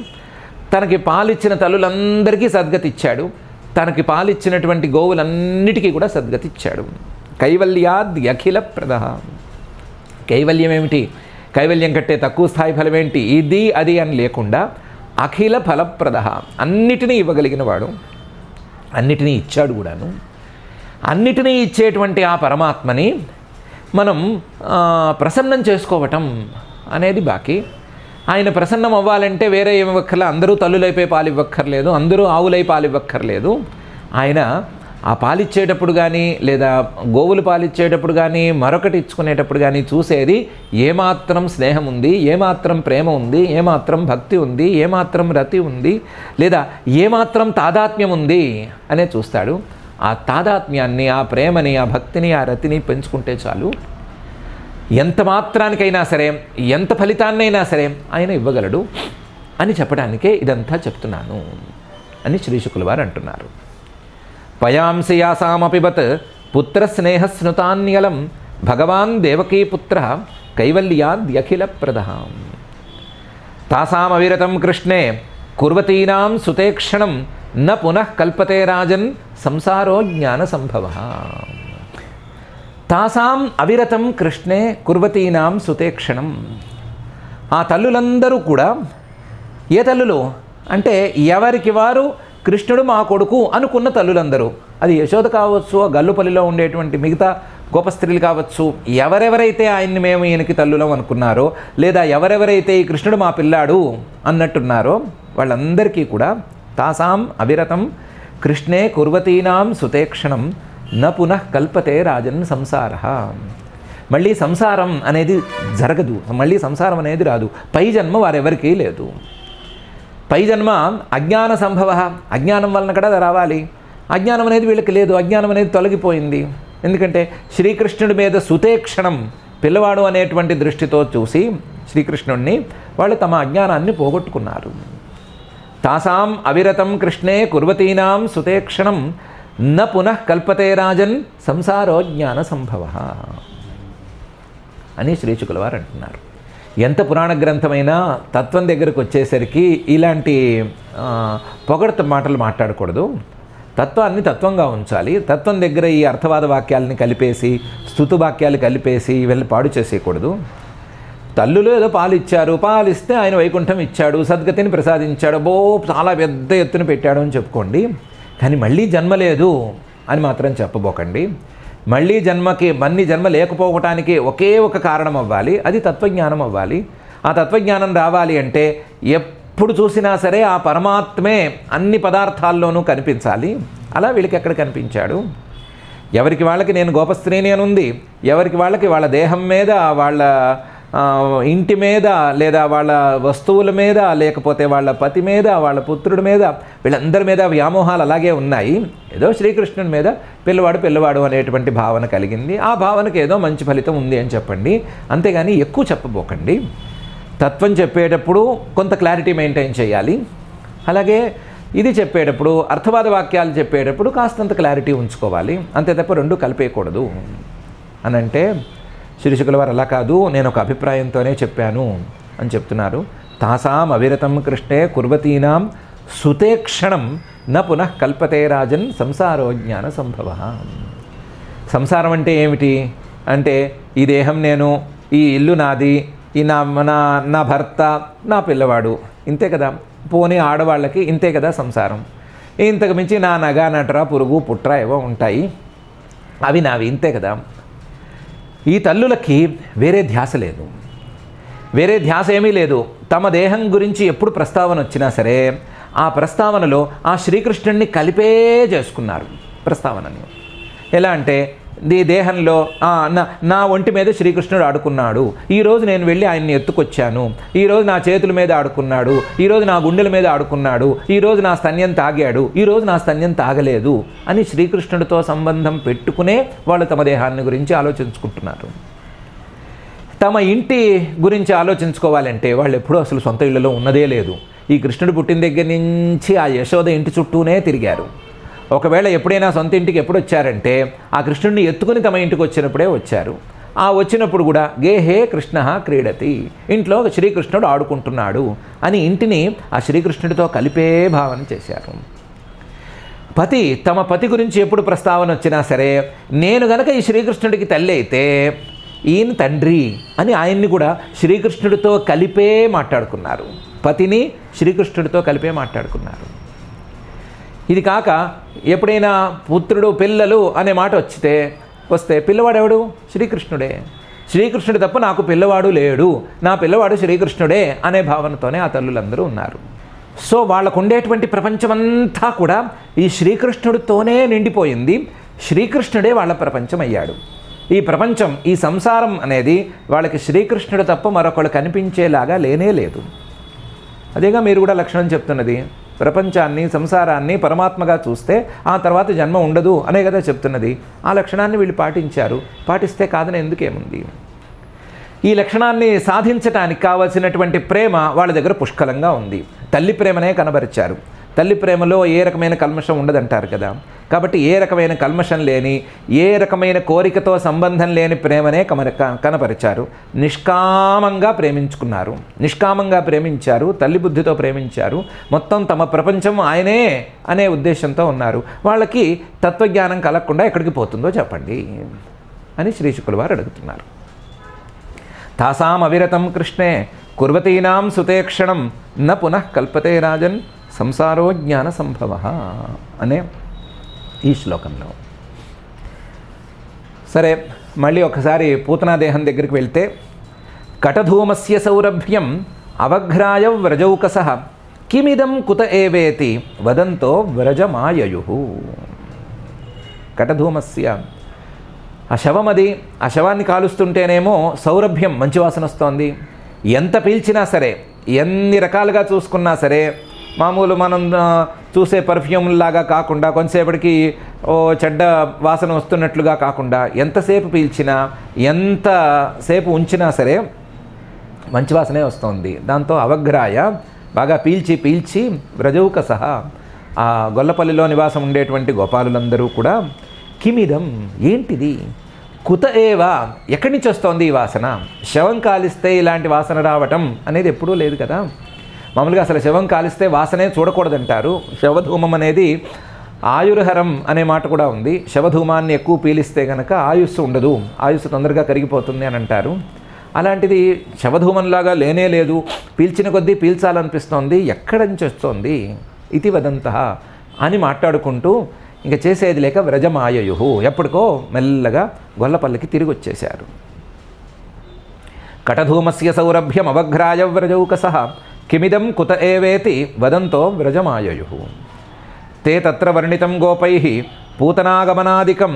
తనకి పాలిచ్చిన తల్లులందరికీ సద్గతి ఇచ్చాడు, తనకి పాలిచ్చినటువంటి గోవులన్నిటికీ కూడా సద్గతి ఇచ్చాడు. కైవల్యాద్ అఖిల ప్రదః. కైవల్యం ఏమిటి? కైవల్యం కట్టే తక్కువ స్థాయి ఫలం ఏంటి? ఇది అది అని లేకుండా అఖిల ఫలప్రదః, అన్నిటినీ ఇవ్వగలిగిన వాడు, అన్నిటినీ ఇచ్చాడు కూడాను. అన్నిటినీ ఇచ్చేటువంటి ఆ పరమాత్మని మనం ప్రసన్నం చేసుకోవటం అనేది బాకీ. ఆయన ప్రసన్నం అవ్వాలంటే వేరే ఏమి ఇవ్వక్కర్లేదు, అందరూ తల్లులైపోయి పాలు ఇవ్వక్కర్లేదు, అందరూ ఆవులై పాలు ఇవ్వక్కర్లేదు. ఆయన ఆ పాలిచ్చేటప్పుడు కానీ లేదా గోవులు పాలిచ్చేటప్పుడు కానీ మరొకటి ఇచ్చుకునేటప్పుడు కానీ చూసేది ఏమాత్రం స్నేహం ఉంది, ఏమాత్రం ప్రేమ ఉంది, ఏమాత్రం భక్తి ఉంది, ఏమాత్రం రతి ఉంది, లేదా ఏమాత్రం తాదాత్మ్యం ఉంది అనే చూస్తాడు. ఆ తాదాత్మ్యాన్ని, ఆ ప్రేమని, ఆ భక్తిని, ఆ రతిని పెంచుకుంటే చాలు, ఎంత మాత్రానికైనా సరే, ఎంత ఫలితాన్నైనా సరే ఆయన ఇవ్వగలడు అని చెప్పడానికే ఇదంతా చెప్తున్నాను అని శ్రీ శుకుల వారు అంటున్నారు. పయాంసి యాసామపిబత్ పుత్రస్నేహస్నుతాన్యలం భగవాన్ దేవకీపుత్ర కైవల్యాద్యఖిల ప్రదహాం తాసామవిరతం కృష్ణే కుర్వతీనాం సుతేక్షణం న పునః కల్పతే రాజన్ సంసారో జ్ఞాన సంభవ. తాసాం అవిరతం కృష్ణే కుర్వతీనాం సుతేక్షణం. ఆ తల్లులందరూ కూడా, ఏ తల్లులు అంటే ఎవరికి వారు కృష్ణుడు మా కొడుకు అనుకున్న తల్లులందరూ, అది యశోద కావచ్చు, గల్లుపల్లిలో ఉండేటువంటి మిగతా గోప స్త్రీలు కావచ్చు, ఎవరెవరైతే ఆయన్ని మేము ఈయనకి తల్లులం అనుకున్నారో, లేదా ఎవరెవరైతే ఈ కృష్ణుడు మా పిల్లాడు అన్నట్టున్నారో వాళ్ళందరికీ కూడా తాసాం అవిరతం కృష్ణే కుర్వతీనాం సుతేక్షణం న పునః కల్పతే రాజన్ సంసార. మళ్ళీ సంసారం అనేది జరగదు, మళ్ళీ సంసారం అనేది రాదు. పై జన్మ వారెవరికీ లేదు. పై జన్మ అజ్ఞాన సంభవ, అజ్ఞానం వలన కూడా రావాలి. అజ్ఞానం అనేది వీళ్ళకి లేదు, అజ్ఞానం అనేది తొలగిపోయింది. ఎందుకంటే శ్రీకృష్ణుడి మీద సుతేక్షణం, పిల్లవాడు అనేటువంటి దృష్టితో చూసి శ్రీకృష్ణుడిని వాళ్ళు తమ అజ్ఞానాన్ని పోగొట్టుకున్నారు. తాసాం అవిరతం కృష్ణే కుర్వతీనాం సుతేక్షణం న పునః కల్పతే రాజన్ సంసారో జ్ఞాన సంభవ అని శ్రీ శుకుల వారు అంటున్నారు. ఎంత పురాణ గ్రంథమైనా తత్వం దగ్గరకు వచ్చేసరికి ఇలాంటి పొగడత మాటలు మాట్లాడకూడదు. తత్వాన్ని తత్వంగా ఉంచాలి. తత్వం దగ్గర ఈ అర్థవాద వాక్యాలని కలిపేసి, స్తుతు వాక్యాలు కలిపేసి వెళ్ళి పాడు చేసేయకూడదు. తల్లులు ఏదో పాలు ఇచ్చారు, పాలిస్తే ఆయన వైకుంఠం ఇచ్చాడు, సద్గతిని ప్రసాదించాడు, చాలా పెద్ద ఎత్తున పెట్టాడు అని చెప్పుకోండి. కానీ మళ్ళీ జన్మ లేదు అని మాత్రం చెప్పబోకండి. మళ్ళీ జన్మ లేకపోవటానికి ఒకే ఒక కారణం అవ్వాలి, అది తత్వజ్ఞానం అవ్వాలి. ఆ తత్వజ్ఞానం రావాలి అంటే ఎప్పుడు చూసినా సరే ఆ పరమాత్మే అన్ని పదార్థాల్లోనూ కనిపించాలి. అలా వీళ్ళకి ఎక్కడ కనిపించాడు? ఎవరికి వాళ్ళకి నేను గోపస్త్రీని అని ఉంది, ఎవరికి వాళ్ళకి వాళ్ళ దేహం మీద, వాళ్ళ ఇంటి మీద, లేదా వాళ్ళ వస్తువుల మీద, లేకపోతే వాళ్ళ పతి మీద, వాళ్ళ పుత్రుడి మీద, వీళ్ళందరి మీద వ్యామోహాలు అలాగే ఉన్నాయి. ఏదో శ్రీకృష్ణుని మీద పిల్లవాడు అనేటువంటి భావన కలిగింది. ఆ భావనకి ఏదో మంచి ఫలితం ఉంది అని చెప్పండి, అంతేగాని ఎక్కువ చెప్పబోకండి. తత్వం చెప్పేటప్పుడు కొంత క్లారిటీ మెయింటైన్ చేయాలి. అలాగే ఇది చెప్పేటప్పుడు, అర్థవాద వాక్యాలు చెప్పేటప్పుడు కాస్తంత క్లారిటీ ఉంచుకోవాలి. అంతే తప్ప రెండు కలిపేయకూడదు అని అంటే శ్రీ శుకుల వారు అలా కాదు, నేను ఒక అభిప్రాయంతోనే చెప్పాను అని చెప్తున్నారు. తాసాం అవిరతం కృష్ణే కుర్వతీనాం సుతేక్షణం న పునః కల్పతే రాజన్ సంసారో జ్ఞాన సంభవ. సంసారం అంటే ఏమిటి అంటే, ఈ దేహం నేను, ఈ ఇల్లు నాది, ఈ నా భర్త, నా పిల్లవాడు, ఇంతే కదా. పోనీ ఆడవాళ్ళకి ఇంతే కదా సంసారం. ఇంతకు మించి నా నగ నటర పురుగు పుట్ర ఏవో ఉంటాయి, అవి నావి, ఇంతే కదా. ఈ తల్లులకి వేరే ధ్యాస లేదు, వేరే ధ్యాస ఏమీ లేదు. తమ దేహం గురించి ఎప్పుడు ప్రస్తావన వచ్చినా సరే ఆ ప్రస్తావనలో ఆ శ్రీకృష్ణుడిని కలిపే చేసుకున్నారు ప్రస్తావనని. ఎలా అంటే, ఈ దేహంలో నా ఒంటి మీద శ్రీకృష్ణుడు ఆడుకున్నాడు, ఈరోజు నేను వెళ్ళి ఆయన్ని ఎత్తుకొచ్చాను, ఈరోజు నా చేతుల మీద ఆడుకున్నాడు, ఈరోజు నా గుండెల మీద ఆడుకున్నాడు, ఈరోజు నా స్తన్యం తాగాడు, ఈరోజు నా స్తన్యం తాగలేదు అని శ్రీకృష్ణుడితో సంబంధం పెట్టుకునే వాళ్ళు తమ దేహాన్ని గురించి ఆలోచించుకుంటున్నారు. తమ ఇంటి గురించి ఆలోచించుకోవాలంటే వాళ్ళు ఎప్పుడూ అసలు సొంత ఇళ్లలో ఉన్నదే లేదు. ఈ కృష్ణుడు పుట్టిన దగ్గర నుంచి ఆ యశోద ఇంటి చుట్టూనే తిరిగారు. ఒకవేళ ఎప్పుడైనా సొంత ఇంటికి ఎప్పుడు వచ్చారంటే ఆ కృష్ణుడిని ఎత్తుకుని తమ ఇంటికి వచ్చినప్పుడే వచ్చారు. ఆ వచ్చినప్పుడు కూడా గేహే కృష్ణ క్రీడతి, ఇంట్లో శ్రీకృష్ణుడు ఆడుకుంటున్నాడు అని ఇంటిని ఆ శ్రీకృష్ణుడితో కలిపే భావన చేశారు. తమ పతి గురించి ఎప్పుడు ప్రస్తావన వచ్చినా సరే, నేను గనక ఈ శ్రీకృష్ణుడికి తల్లి అయితే ఈయన తండ్రి అని ఆయన్ని కూడా శ్రీకృష్ణుడితో కలిపే మాట్లాడుకున్నారు. పతిని శ్రీకృష్ణుడితో కలిపే మాట్లాడుకున్నారు. ఇది కాక ఎప్పుడైనా పుత్రుడు, పిల్లలు అనే మాట వస్తే పిల్లవాడెవడు? శ్రీకృష్ణుడే. శ్రీకృష్ణుడు తప్ప నాకు పిల్లవాడు లేడు, నా పిల్లవాడు శ్రీకృష్ణుడే అనే భావనతోనే ఆ తల్లులందరూ ఉన్నారు. సో వాళ్ళకు ఉండేటువంటి ప్రపంచమంతా కూడా ఈ శ్రీకృష్ణుడితోనే నిండిపోయింది. శ్రీకృష్ణుడే వాళ్ళ ప్రపంచం అయ్యాడు. ఈ ప్రపంచం, ఈ సంసారం అనేది వాళ్ళకి శ్రీకృష్ణుడు తప్ప మరొకళ్ళు కనిపించేలాగా లేనే లేదు. అదేగా మీరు కూడా లక్షణం చెప్తున్నది. ప్రపంచాన్ని, సంసారాన్ని పరమాత్మగా చూస్తే ఆ తర్వాత జన్మ ఉండదు అనే కదా చెప్తున్నది. ఆ లక్షణాన్ని వీళ్ళు పాటించారు. పాటిస్తే కాదని ఎందుకేముంది? ఈ లక్షణాన్ని సాధించడానికి కావలసినటువంటి ప్రేమ వాళ్ళ దగ్గర పుష్కలంగా ఉంది. తల్లి ప్రేమనే కనబరిచారు. తల్లి ప్రేమలో ఏ రకమైన కల్మషం ఉండదంటారు కదా. కాబట్టి ఏ రకమైన కల్మషం లేని, ఏ రకమైన కోరికతో సంబంధం లేని ప్రేమనే కనపరిచారు. నిష్కామంగా ప్రేమించుకున్నారు, నిష్కామంగా ప్రేమించారు, తల్లి బుద్ధితో ప్రేమించారు. మొత్తం తమ ప్రపంచం ఆయనే అనే ఉద్దేశంతో ఉన్నారు. వాళ్ళకి తత్వజ్ఞానం కలగకుండా ఎక్కడికి పోతుందో చెప్పండి అని శ్రీ శుకుల వారు అడుగుతున్నారు. తాసాం అవిరతం కృష్ణే కుర్వతీనాం సుతేక్షణం న పునః కల్పతే రాజన్ సంసారో జ్ఞాన సంభవ అనే ఈ శ్లోకంలో. సరే, మళ్ళీ ఒకసారి పూతనాదేహం దగ్గరికి వెళ్తే, కటధూమస్య సౌరభ్యం అవఘ్రాయ వ్రజౌకసః కిమిదం కుత ఏవేతి వదంతో వ్రజమాయయుః. కటధూమస్య, ఆ శవం అది, ఆ శవాన్ని కాలుస్తుంటేనేమో సౌరభ్యం, మంచి వాసన వస్తోంది. ఎంత పీల్చినా సరే, ఎన్ని రకాలుగా చూసుకున్నా సరే, మామూలు మనం చూసే పర్ఫ్యూమ్ లాగా కాకుండా కొంతసేపటికి ఓ చెడ్డ వాసన వస్తున్నట్లుగా కాకుండా, ఎంతసేపు పీల్చినా, ఎంతసేపు ఉంచినా సరే మంచి వాసనే వస్తుంది. దాంతో అవగ్రాయ, బాగా పీల్చి పీల్చి వ్రజౌకసః, ఆ గొల్లపల్లిలో నివాసం ఉండేటువంటి గోపాలులందరూ కూడా కిమిదం, ఏంటిది, కుత ఏవా, ఎక్కడి నుంచి వస్తోంది ఈ వాసన? శవం కాలిస్తే ఇలాంటి వాసన రావటం అనేది ఎప్పుడూ లేదు కదా. మామూలుగా అసలు శవం కాలిస్తే వాసనే చూడకూడదంటారు. శవధూమం అనేది ఆయుర్హరం అనే మాట కూడా ఉంది. శవధూమాన్ని ఎక్కువ పీలిస్తే కనుక ఆయుస్సు ఉండదు, ఆయుస్సు తొందరగా కరిగిపోతుంది అని అంటారు. అలాంటిది శవధూమంలాగా లేనే లేదు, పీల్చిన కొద్దీ పీల్చాలనిపిస్తోంది, ఎక్కడి నుంచి వస్తోంది ఇది వదంతః అని మాట్లాడుకుంటూ ఇంకా చేసేది లేక వ్రజమాయయుః, ఎప్పటికో మెల్లగా గొల్లపల్లికి తిరిగి వచ్చేశారు. కటధూమస్య సౌరభ్యం అవఘ్రాయ వ్రజౌకసః కిమిదం కుత ఏవేతి వదంతో వ్రజమాయయుః. తే తత్ర వర్ణితం గోపైః పూతనాగమనాదికం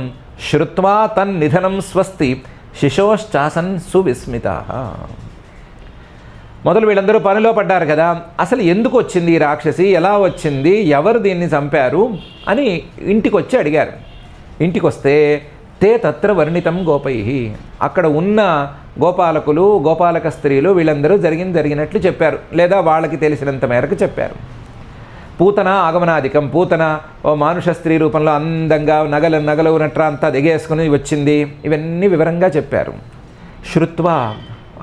శ్రుత్వా తన్నిధనం స్వస్తి శిశోశ్చాసన్ సువిస్మితాః. మొదలు వీళ్ళందరూ పనిలో పడ్డారు కదా, అసలు ఎందుకు వచ్చింది ఈ రాక్షసి, ఎలా వచ్చింది, ఎవరు దీన్ని చంపారు అని ఇంటికి వచ్చి అడిగారు. ఇంటికి వస్తే తే తత్ర వర్ణితం గోపైః, అక్కడ ఉన్న గోపాలకులు, గోపాలక స్త్రీలు వీళ్ళందరూ జరిగినట్లు చెప్పారు, లేదా వాళ్ళకి తెలిసినంత మేరకు చెప్పారు. పూతన ఆగమనాధికం, పూతన ఓ మానుష స్త్రీ రూపంలో అందంగా నగలు నట్రా అంతా దిగేసుకుని వచ్చింది, ఇవన్నీ వివరంగా చెప్పారు. శ్రుత్వా,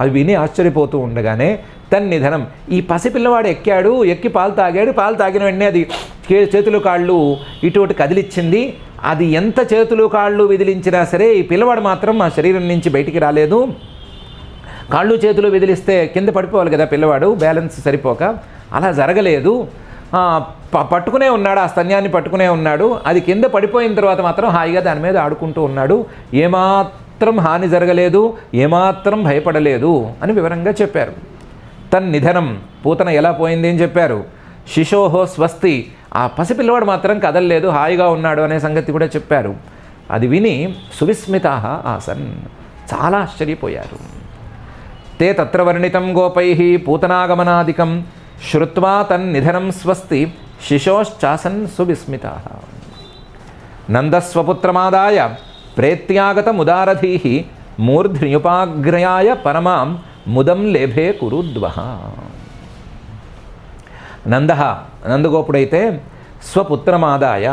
అవి విని ఆశ్చర్యపోతూ ఉండగానే తన్నిధనం, ఈ పసిపిల్లవాడు ఎక్కి పాలు తాగాడు, పాలు తాగిన వెంటనే అది చేతులు కాళ్ళు ఇటు కదిలిచ్చింది. అది ఎంత చేతులు కాళ్ళు విదిలించినా సరే ఈ పిల్లవాడు మాత్రం ఆ శరీరం నుంచి బయటికి రాలేదు. కాళ్ళు చేతులు విదిలిస్తే కింద పడిపోవాలి కదా పిల్లవాడు, బ్యాలెన్స్ సరిపోక, అలా జరగలేదు. పట్టుకునే ఉన్నాడు, ఆ స్తన్యాన్ని పట్టుకునే ఉన్నాడు. అది కింద పడిపోయిన తర్వాత మాత్రం హాయిగా దాని మీద ఆడుకుంటూ ఉన్నాడు, ఏమాత్రం హాని జరగలేదు, ఏమాత్రం భయపడలేదు అని వివరంగా చెప్పారు. తన్నిధనం, పూతన ఎలా పోయింది అని చెప్పారు. శిశోహో స్వస్తి, ఆ పసిపిల్లవాడు మాత్రం కదలలేదు, హాయిగా ఉన్నాడు అనే సంగతి కూడా చెప్పారు. అది విని సువిస్మితాః ఆసన్, చాలా ఆశ్చర్యపోయారు. తే తత్ర వర్ణితం గోపైః పూతనాగమనాదికం శ్రుత్వా తన్నిధనం స్వస్తి శిశోశ్చాసన్ సువిస్మితాః. నందస్వపుత్రమాదాయ ప్రేత్యాగతముదారధీః మూర్ధ్న్యుపాగ్రయాయ పరమాం ముదం లేభే కురుద్వః. నందగోపుడైతే స్వపుత్రమాదాయ,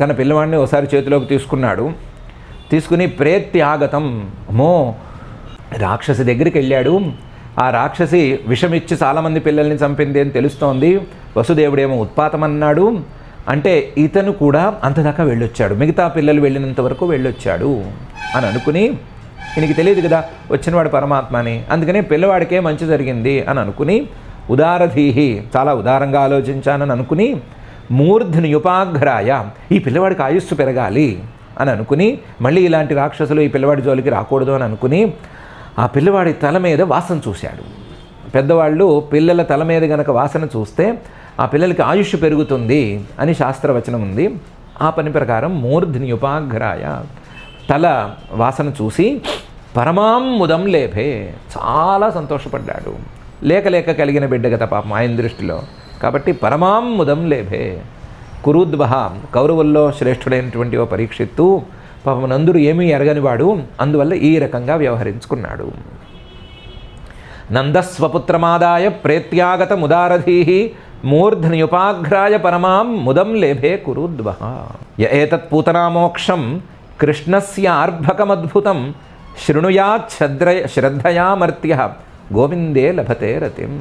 తన పిల్లవాడిని ఒకసారి చేతిలోకి తీసుకుని ప్రేత్యాగతం, అమ్మో రాక్షసి దగ్గరికి వెళ్ళాడు. ఆ రాక్షసి విషమిచ్చి చాలామంది పిల్లల్ని చంపింది అని తెలుస్తోంది. వసుదేవుడేమో ఉత్పాతమన్నాడు. అంటే ఇతను కూడా అంతదాకా వెళ్ళొచ్చాడు, మిగతా పిల్లలు వెళ్ళినంత వరకు వెళ్ళొచ్చాడు అని అనుకుని, ఈయనకి తెలియదు కదా వచ్చినవాడు పరమాత్మ అని, అందుకని పిల్లవాడికే మంచి జరిగింది అని అనుకుని, ఉదారధీహి, చాలా ఉదారంగా ఆలోచించానని అనుకుని, మూర్ధ్న్యుపాఘ్రాయ, ఈ పిల్లవాడికి ఆయుస్సు పెరగాలి అని అనుకుని, మళ్ళీ ఇలాంటి రాక్షసులు ఈ పిల్లవాడి జోలికి రాకూడదు అని అనుకుని ఆ పిల్లవాడి తల మీద వాసన చూశాడు. పెద్దవాళ్ళు పిల్లల తల మీద గనక వాసన చూస్తే ఆ పిల్లలకి ఆయుష్ పెరుగుతుంది అని శాస్త్రవచనం ఉంది. ఆ పని ప్రకారం మూర్ధ్నియుపాఘ్రాయ తల వాసన చూసి పరమాం ముదం లేభే చాలా సంతోషపడ్డాడు. లేక లేక కలిగిన బిడ్డ కదా పాపం ఆయన దృష్టిలో. కాబట్టి పరమాం ముదం లేభే కురుద్వహ కౌరవుల్లో శ్రేష్ఠుడైనటువంటి ఓ పరీక్షిత్తు పాపం నందుడు ఏమీ ఎరగనివాడు, అందువల్ల ఈ రకంగా వ్యవహరించుకున్నాడు. నందస్వపుత్రమాదాయ ప్రేత్యాగత ముదారధీ మూర్ధ్నియుపాఘ్రాయ పరమాం ముదం లేభే కురుద్వహ ఏతత్ పూతనామోక్షం కృష్ణస్య ఆర్భకమద్భుతం శృణుయాత్ శ్రద్ధయా మర్త్య గోవిందే లభతే రతిం.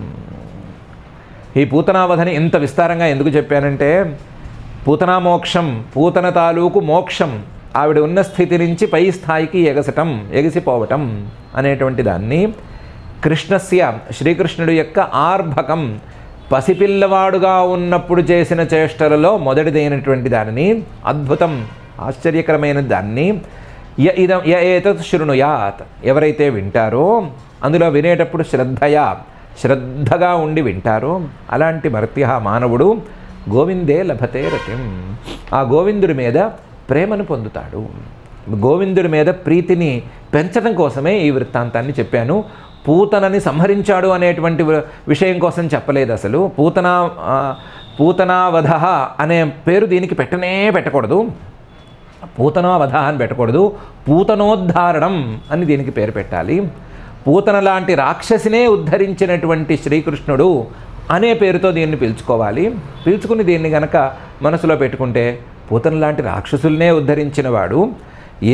ఈ పూతనావధని ఇంత విస్తారంగా ఎందుకు చెప్పానంటే, పూతనామోక్షం పూతన తాలూకు మోక్షం, ఆవిడ ఉన్న స్థితి నుంచి పై స్థాయికి ఎగసిపోవటం అనేటువంటి దాన్ని, కృష్ణస్య శ్రీకృష్ణుడి యొక్క ఆర్భకం పసిపిల్లవాడుగా ఉన్నప్పుడు చేసిన చేష్టలలో మొదటిదైనటువంటి దానిని, అద్భుతం ఆశ్చర్యకరమైన దాన్ని, ఏతత్ శృణుయాత్ ఎవరైతే వింటారో, అందులో వినేటప్పుడు శ్రద్ధగా ఉండి వింటారో అలాంటి మర్త్య మానవుడు గోవిందే లభతే రతిం ఆ గోవిందుడి మీద ప్రేమను పొందుతాడు. గోవిందుడి మీద ప్రీతిని పెంచడం కోసమే ఈ వృత్తాంతాన్ని చెప్పాను. పూతనని సంహరించాడు అనేటువంటి విషయం కోసం చెప్పలేదు. అసలు పూతనావధ అనే పేరు దీనికి పెట్టకూడదు. పూతనావధ అని పెట్టకూడదు, పూతనోద్ధారణం అని దీనికి పేరు పెట్టాలి. పూతన లాంటి రాక్షసినే ఉద్ధరించినటువంటి శ్రీకృష్ణుడు అనే పేరుతో దీన్ని పిలుచుకోవాలి. పిలుచుకుని దీన్ని గనక మనసులో పెట్టుకుంటే, పూతన లాంటి రాక్షసులనే ఉద్ధరించినవాడు,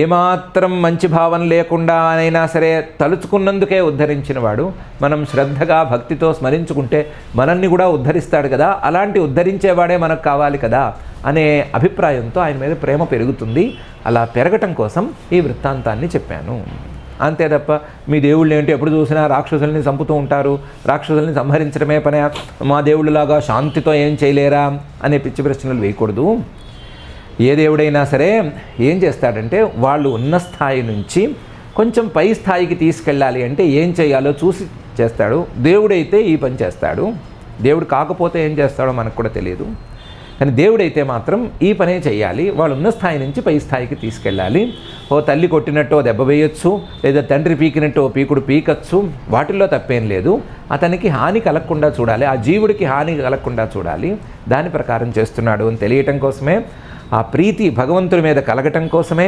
ఏమాత్రం మంచి భావం లేకుండా అయినా సరే తలుచుకున్నందుకే ఉద్ధరించినవాడు, మనం శ్రద్ధగా భక్తితో స్మరించుకుంటే మనల్ని కూడా ఉద్ధరిస్తాడు కదా, అలాంటి ఉద్ధరించేవాడే మనకు కావాలి కదా అనే అభిప్రాయంతో ఆయన మీద ప్రేమ పెరుగుతుంది. అలా పెరగటం కోసం ఈ వృత్తాంతాన్ని చెప్పాను. అంతే తప్ప మీ దేవుళ్ళు ఏంటి ఎప్పుడు చూసినా రాక్షసుల్ని చంపుతూ ఉంటారు, రాక్షసుల్ని సంహరించడమే పనే, మా దేవుళ్ళలాగా శాంతితో ఏం చేయలేరా అనే పిచ్చి ప్రశ్నలు వేయకూడదు. ఏ దేవుడైనా సరే ఏం చేస్తాడంటే, వాళ్ళు ఉన్న స్థాయి నుంచి కొంచెం పై స్థాయికి తీసుకెళ్ళాలి అంటే ఏం చేయాలో చూసి చేస్తాడు. దేవుడైతే ఈ పని చేస్తాడు, దేవుడు కాకపోతే ఏం చేస్తాడో మనకు కూడా తెలియదు. కానీ దేవుడైతే మాత్రం ఈ పనే చేయాలి, వాళ్ళు ఉన్న స్థాయి నుంచి పై స్థాయికి తీసుకెళ్ళాలి. ఓ తల్లి కొట్టినట్టు దెబ్బ వేయచ్చు, లేదా తండ్రి పీకినట్టు పీకుడు పీకచ్చు, వాటిల్లో తప్పేం లేదు. అతనికి హాని కలగకుండా చూడాలి, ఆ జీవుడికి హాని కలగకుండా చూడాలి. దాని ప్రకారం చేస్తున్నాడు అని తెలియటం కోసమే, ఆ ప్రీతి భగవంతుడి మీద కలగటం కోసమే,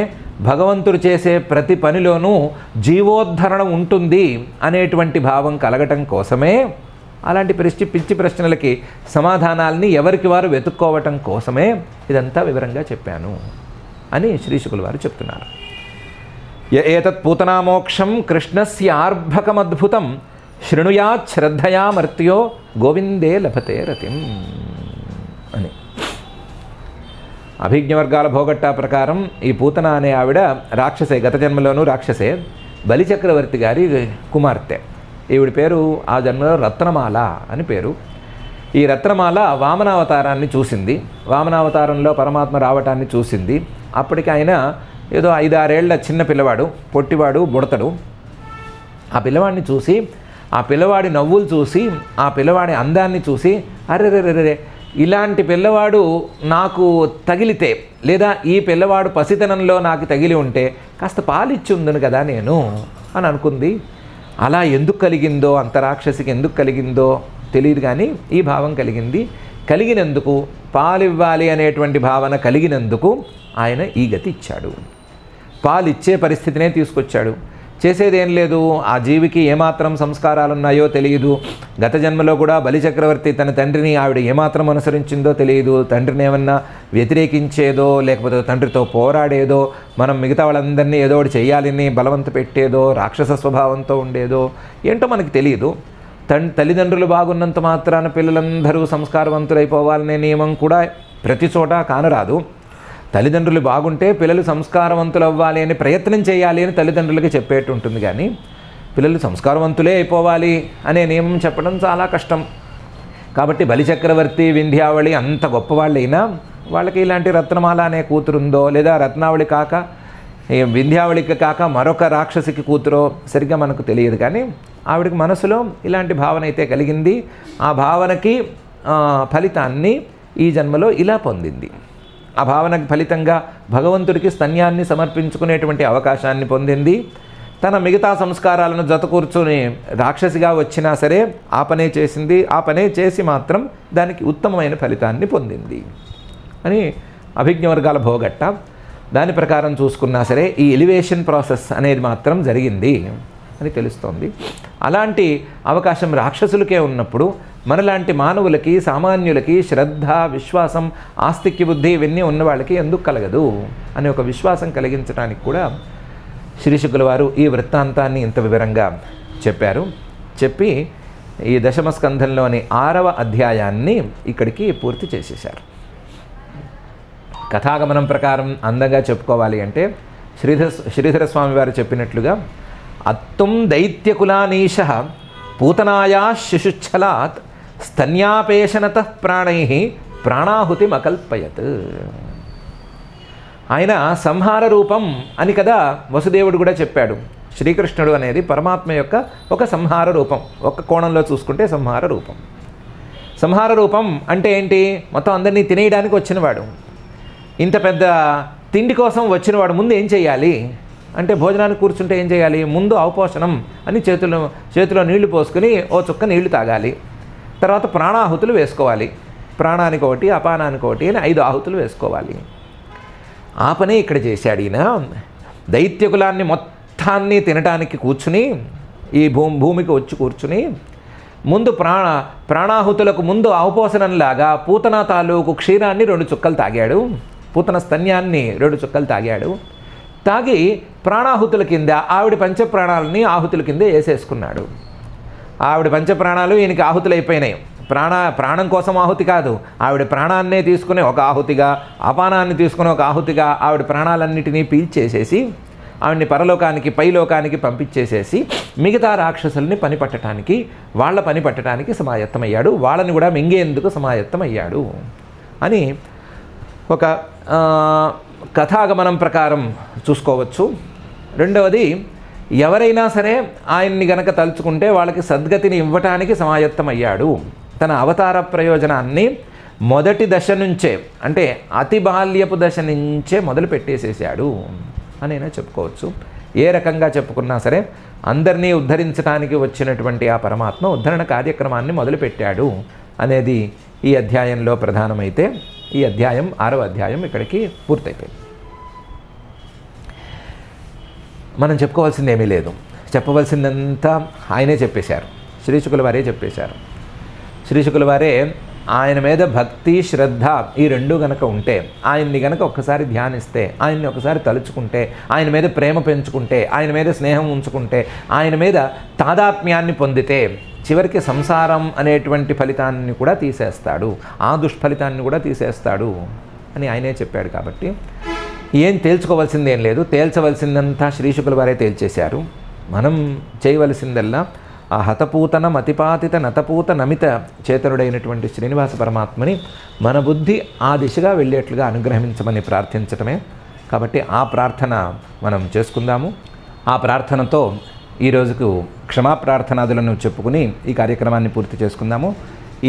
భగవంతుడు చేసే ప్రతి పనిలోనూ జీవోద్ధరణ ఉంటుంది అనేటువంటి భావం కలగటం కోసమే, అలాంటి పిచ్చి ప్రశ్నలకి సమాధానాల్ని ఎవరికి వారు వెతుక్కోవటం కోసమే ఇదంతా వివరంగా చెప్పాను అని శ్రీశుకుల వారు చెప్తున్నారు. ఏతత్ పూతనామోక్షం కృష్ణస్య ఆర్భకమద్భుతం శృణుయాత్ శ్రద్ధయా మర్త్యో గోవిందే లభతే రతిం అని. అభిజ్ఞవర్గాల భోగట్టా ప్రకారం ఈ పూతన అనే ఆవిడ రాక్షసే, గత జన్మలోనూ రాక్షసే, బలిచక్రవర్తి గారి కుమార్తె. ఈవిడి పేరు ఆ జన్మలో రత్నమాల అని పేరు. ఈ రత్నమాల వామనావతారాన్ని చూసింది, వామనావతారంలో పరమాత్మ రావటాన్ని చూసింది. అప్పటికి ఆయన ఏదో 5-6 ఏళ్ల చిన్న పిల్లవాడు, పొట్టివాడు, బుడతడు. ఆ పిల్లవాడిని చూసి, ఆ పిల్లవాడి నవ్వులు చూసి, ఆ పిల్లవాడి అందాన్ని చూసి, అరెరెరెరే ఇలాంటి పిల్లవాడు నాకు తగిలితే, లేదా ఈ పిల్లవాడు పసితనంలో నాకు తగిలి ఉంటే కాస్త పాలిచ్చి ఉందును కదా నేను అని అనుకుంది. అలా ఎందుకు కలిగిందో, అంత రాక్షసికి ఎందుకు కలిగిందో తెలియదు, కానీ ఈ భావం కలిగింది. కలిగినందుకు, పాలివ్వాలి అనేటువంటి భావన కలిగినందుకు ఆయన ఈ గతి ఇచ్చాడు. పాలిచ్చే పరిస్థితినే తీసుకొచ్చాడు. చేసేదేం లేదు, ఆ జీవికి ఏమాత్రం సంస్కారాలు ఉన్నాయో తెలియదు. గత జన్మలో కూడా బలిచక్రవర్తి తన తండ్రిని ఆవిడ ఏమాత్రం అనుసరించిందో తెలియదు. తండ్రిని ఏమన్నా వ్యతిరేకించేదో, లేకపోతే తండ్రితో పోరాడేదో, మనం మిగతా వాళ్ళందరినీ ఏదో ఒకటి చేయాలని బలవంత పెట్టేదో, రాక్షస స్వభావంతో ఉండేదో ఏంటో మనకి తెలియదు. తల్లిదండ్రులు బాగున్నంత మాత్రాన పిల్లలందరూ సంస్కారవంతులైపోవాలనే నియమం కూడా ప్రతి చోట కానరాదు. తల్లిదండ్రులు బాగుంటే పిల్లలు సంస్కారవంతులు అవ్వాలి అని ప్రయత్నం చేయాలి అని తల్లిదండ్రులకి చెప్పేట్టు ఉంటుంది, కానీ పిల్లలు సంస్కారవంతులే అయిపోవాలి అనే నియమం చెప్పడం చాలా కష్టం. కాబట్టి బలిచక్రవర్తి, వింధ్యావళి అంత గొప్పవాళ్ళైనా వాళ్ళకి ఇలాంటి రత్నమాల అనే కూతురుందో, లేదా రత్నావళి కాక వింధ్యావళికి కాక మరొక రాక్షసికి కూతురో సరిగ్గా మనకు తెలియదు, కానీ ఆవిడకి మనసులో ఇలాంటి భావన అయితే కలిగింది. ఆ భావనకి ఫలితాన్ని ఈ జన్మలో ఇలా పొందింది. ఆ భావనకు ఫలితంగా భగవంతుడికి స్తన్యాన్ని సమర్పించుకునేటువంటి అవకాశాన్ని పొందింది. తన మిగతా సంస్కారాలను జత కూర్చొని రాక్షసిగా వచ్చినా సరే ఆ పనే చేసింది. ఆ పనే చేసి మాత్రం దానికి ఉత్తమమైన ఫలితాన్ని పొందింది అని అభిజ్ఞ వర్గాల భోగట్ట. దాని ప్రకారం చూసుకున్నా సరే ఈ ఎలివేషన్ ప్రాసెస్ అనేది మాత్రం జరిగింది అని తెలుస్తోంది. అలాంటి అవకాశం రాక్షసులకే ఉన్నప్పుడు మనలాంటి మానవులకి, సామాన్యులకి శ్రద్ధ, విశ్వాసం, ఆస్తిక్య బుద్ధి ఇవన్నీ ఉన్న వాళ్ళకి ఎందుకు కలగదు అనే ఒక విశ్వాసం కలిగించడానికి కూడా శ్రీ శుకుల వారు ఈ వృత్తాంతాన్ని ఇంత వివరంగా చెప్పారు. చెప్పి ఈ దశమ స్కంధంలోని 6వ అధ్యాయాన్ని ఇక్కడికి పూర్తి చేసేశారు. కథాగమనం ప్రకారం అందంగా చెప్పుకోవాలి అంటే శ్రీధర స్వామి వారు చెప్పినట్లుగా అత్తుం దైత్యకులానీశ పూతనాయా శిశుచ్ఛలాత్ స్తన్యాపేషణత ప్రాణై ప్రాణాహుతిమకల్పయత్. ఆయన సంహార రూపం అని కదా వసుదేవుడు కూడా చెప్పాడు. శ్రీకృష్ణుడు అనేది పరమాత్మ యొక్క ఒక సంహార రూపం. ఒక కోణంలో చూసుకుంటే సంహార రూపం. సంహార రూపం అంటే ఏంటి? మొత్తం అందరినీ తినేయడానికి వచ్చినవాడు. ఇంత పెద్ద తిండి కోసం వచ్చినవాడు ముందు ఏం చేయాలి అంటే, భోజనానికి కూర్చుంటే ఏం చేయాలి? ముందు అవపోషణం అని చేతిలో నీళ్లు పోసుకుని ఓ చుక్క నీళ్లు తాగాలి. తర్వాత ప్రాణాహుతులు వేసుకోవాలి. ప్రాణానికి ఒకటి, అపానానికి ఒకటి అని 5 ఆహుతులు వేసుకోవాలి. ఆ పనే ఇక్కడ చేశాడు ఈయన. దైత్యకులాన్ని మొత్తాన్ని తినటానికి కూర్చుని ఈ భూమికి వచ్చి కూర్చుని ముందు ప్రాణాహుతులకు ముందు అవపోసనంలాగా పూతన తాలూకు క్షీరాన్ని 2 చుక్కలు తాగాడు. పూతన స్తన్యాన్ని 2 చుక్కలు తాగాడు. తాగి ప్రాణాహుతుల కింద ఆవిడ పంచప్రాణాలని ఆహుతుల కింద వేసేసుకున్నాడు. ఆవిడ పంచప్రాణాలు ఈయనకి ఆహుతులైపోయినాయి. ప్రాణం కోసం ఆహుతి కాదు, ఆవిడ ప్రాణాన్నే తీసుకుని ఒక ఆహుతిగా, అపానాన్ని తీసుకుని ఒక ఆహుతిగా ఆవిడ ప్రాణాలన్నిటినీ పీల్చేసేసి ఆవిడ్ని పరలోకానికి, పైలోకానికి పంపించేసేసి మిగతా రాక్షసుల్ని వాళ్ళ పని పట్టడానికి సమాయత్తమయ్యాడు. వాళ్ళని కూడా మింగేందుకు సమాయత్తమయ్యాడు అని ఒక కథాగమనం ప్రకారం చూసుకోవచ్చు. రెండవది, ఎవరైనా సరే ఆయన్ని గనక తలుచుకుంటే వాళ్ళకి సద్గతిని ఇవ్వటానికి సమాయత్తమయ్యాడు. తన అవతార ప్రయోజనాన్ని మొదటి దశ నుంచే, అంటే అతి బాల్యపు దశ నుంచే మొదలు పెట్టేసేసాడు అనైనా చెప్పుకోవచ్చు. ఏ రకంగా చెప్పుకున్నా సరే అందరినీ ఉద్ధరించడానికి వచ్చినటువంటి ఆ పరమాత్మ ఉద్ధరణ కార్యక్రమాన్ని మొదలుపెట్టాడు అనేది ఈ అధ్యాయంలో ప్రధానమైతే, ఈ అధ్యాయం 6వ అధ్యాయం ఇక్కడికి పూర్తయిపోయింది. మనం చెప్పుకోవాల్సింది ఏమీ లేదు. చెప్పవలసిందంతా ఆయనే చెప్పేశారు. శ్రీశుకుల వారే చెప్పేశారు. శ్రీశుకుల వారే ఆయన మీద భక్తి, శ్రద్ధ ఈ 2 గనక ఉంటే, ఆయన్ని గనక ఒక్కసారి ధ్యానిస్తే, ఆయన్ని ఒకసారి తలుచుకుంటే, ఆయన మీద ప్రేమ పెంచుకుంటే, ఆయన మీద స్నేహం ఉంచుకుంటే, ఆయన మీద తాదాత్మ్యాన్ని పొందితే చివరికి సంసారం అనేటువంటి ఫలితాన్ని కూడా తీసేస్తాడు, ఆ దుష్ఫలితాన్ని కూడా తీసేస్తాడు అని ఆయనే చెప్పాడు. కాబట్టి ఏం తేల్చుకోవాల్సిందేం లేదు. తేల్చవలసిందంతా శ్రీశుకుల వారే తేల్చేశారు. మనం చేయవలసిందల్లా ఆ హతపూతన మతిపాతిత నతపూత నమిత చేతనుడైనటువంటి శ్రీనివాస పరమాత్మని మన బుద్ధి ఆ దిశగా వెళ్ళేట్లుగా అనుగ్రహించమని ప్రార్థించటమే. కాబట్టి ఆ ప్రార్థన మనం చేసుకుందాము. ఆ ప్రార్థనతో ఈరోజుకు క్షమాప్రార్థనాదులను చెప్పుకుని ఈ కార్యక్రమాన్ని పూర్తి చేసుకుందాము.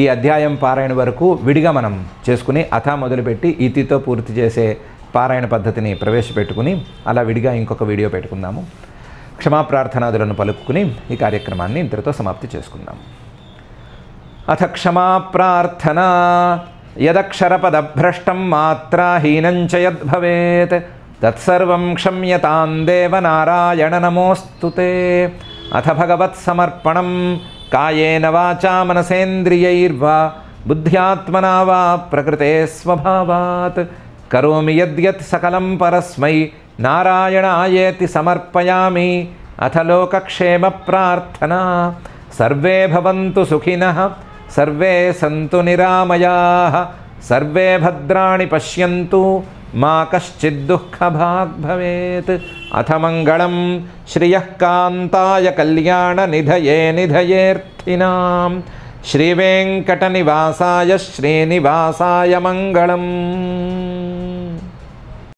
ఈ అధ్యాయం పారాయణ వరకు విడిగా మనం చేసుకుని అథా మొదలుపెట్టి ఇతితో పూర్తి చేసే పారాయణ పద్ధతిని ప్రవేశపెట్టుకుని అలా విడిగా ఇంకొక వీడియో పెట్టుకుందాము. క్షమాప్రార్థనాదులను పలుకుని ఈ కార్యక్రమాన్ని ఇంతటితో సమాప్తి చేసుకుందాం. అథ క్షమాప్రార్థనా యదక్షరపదభ్రష్టం మాత్రాహీనం చ యద్భవేత్ తత్సర్వం క్షమ్యతాం దేవ నారాయణ నమోస్తుతే. అథ భగవత్సమర్పణం కాయేన వాచా మనసేంద్రియైర్వా బుద్ధ్యాత్మనా వా ప్రకృతే స్వభావాత్ కరోమి యద్యత్ సకలం పరస్మై నారాయణాయేతి సమర్పయామి. అథ లోకక్షేమ ప్రార్థనా సర్వే భవంతు సుఖినః సర్వే సంతు నిరామయాః సర్వే భద్రాణి పశ్యంతు మా కశ్చిద్ దుఃఖభాగ్ భవేత్. అథ మంగళం శ్రియః కాంతాయ కళ్యాణ నిధయే నిధయేర్థినాం శ్రీవేంకటనివాసాయ శ్రీనివాసాయ మంగళం.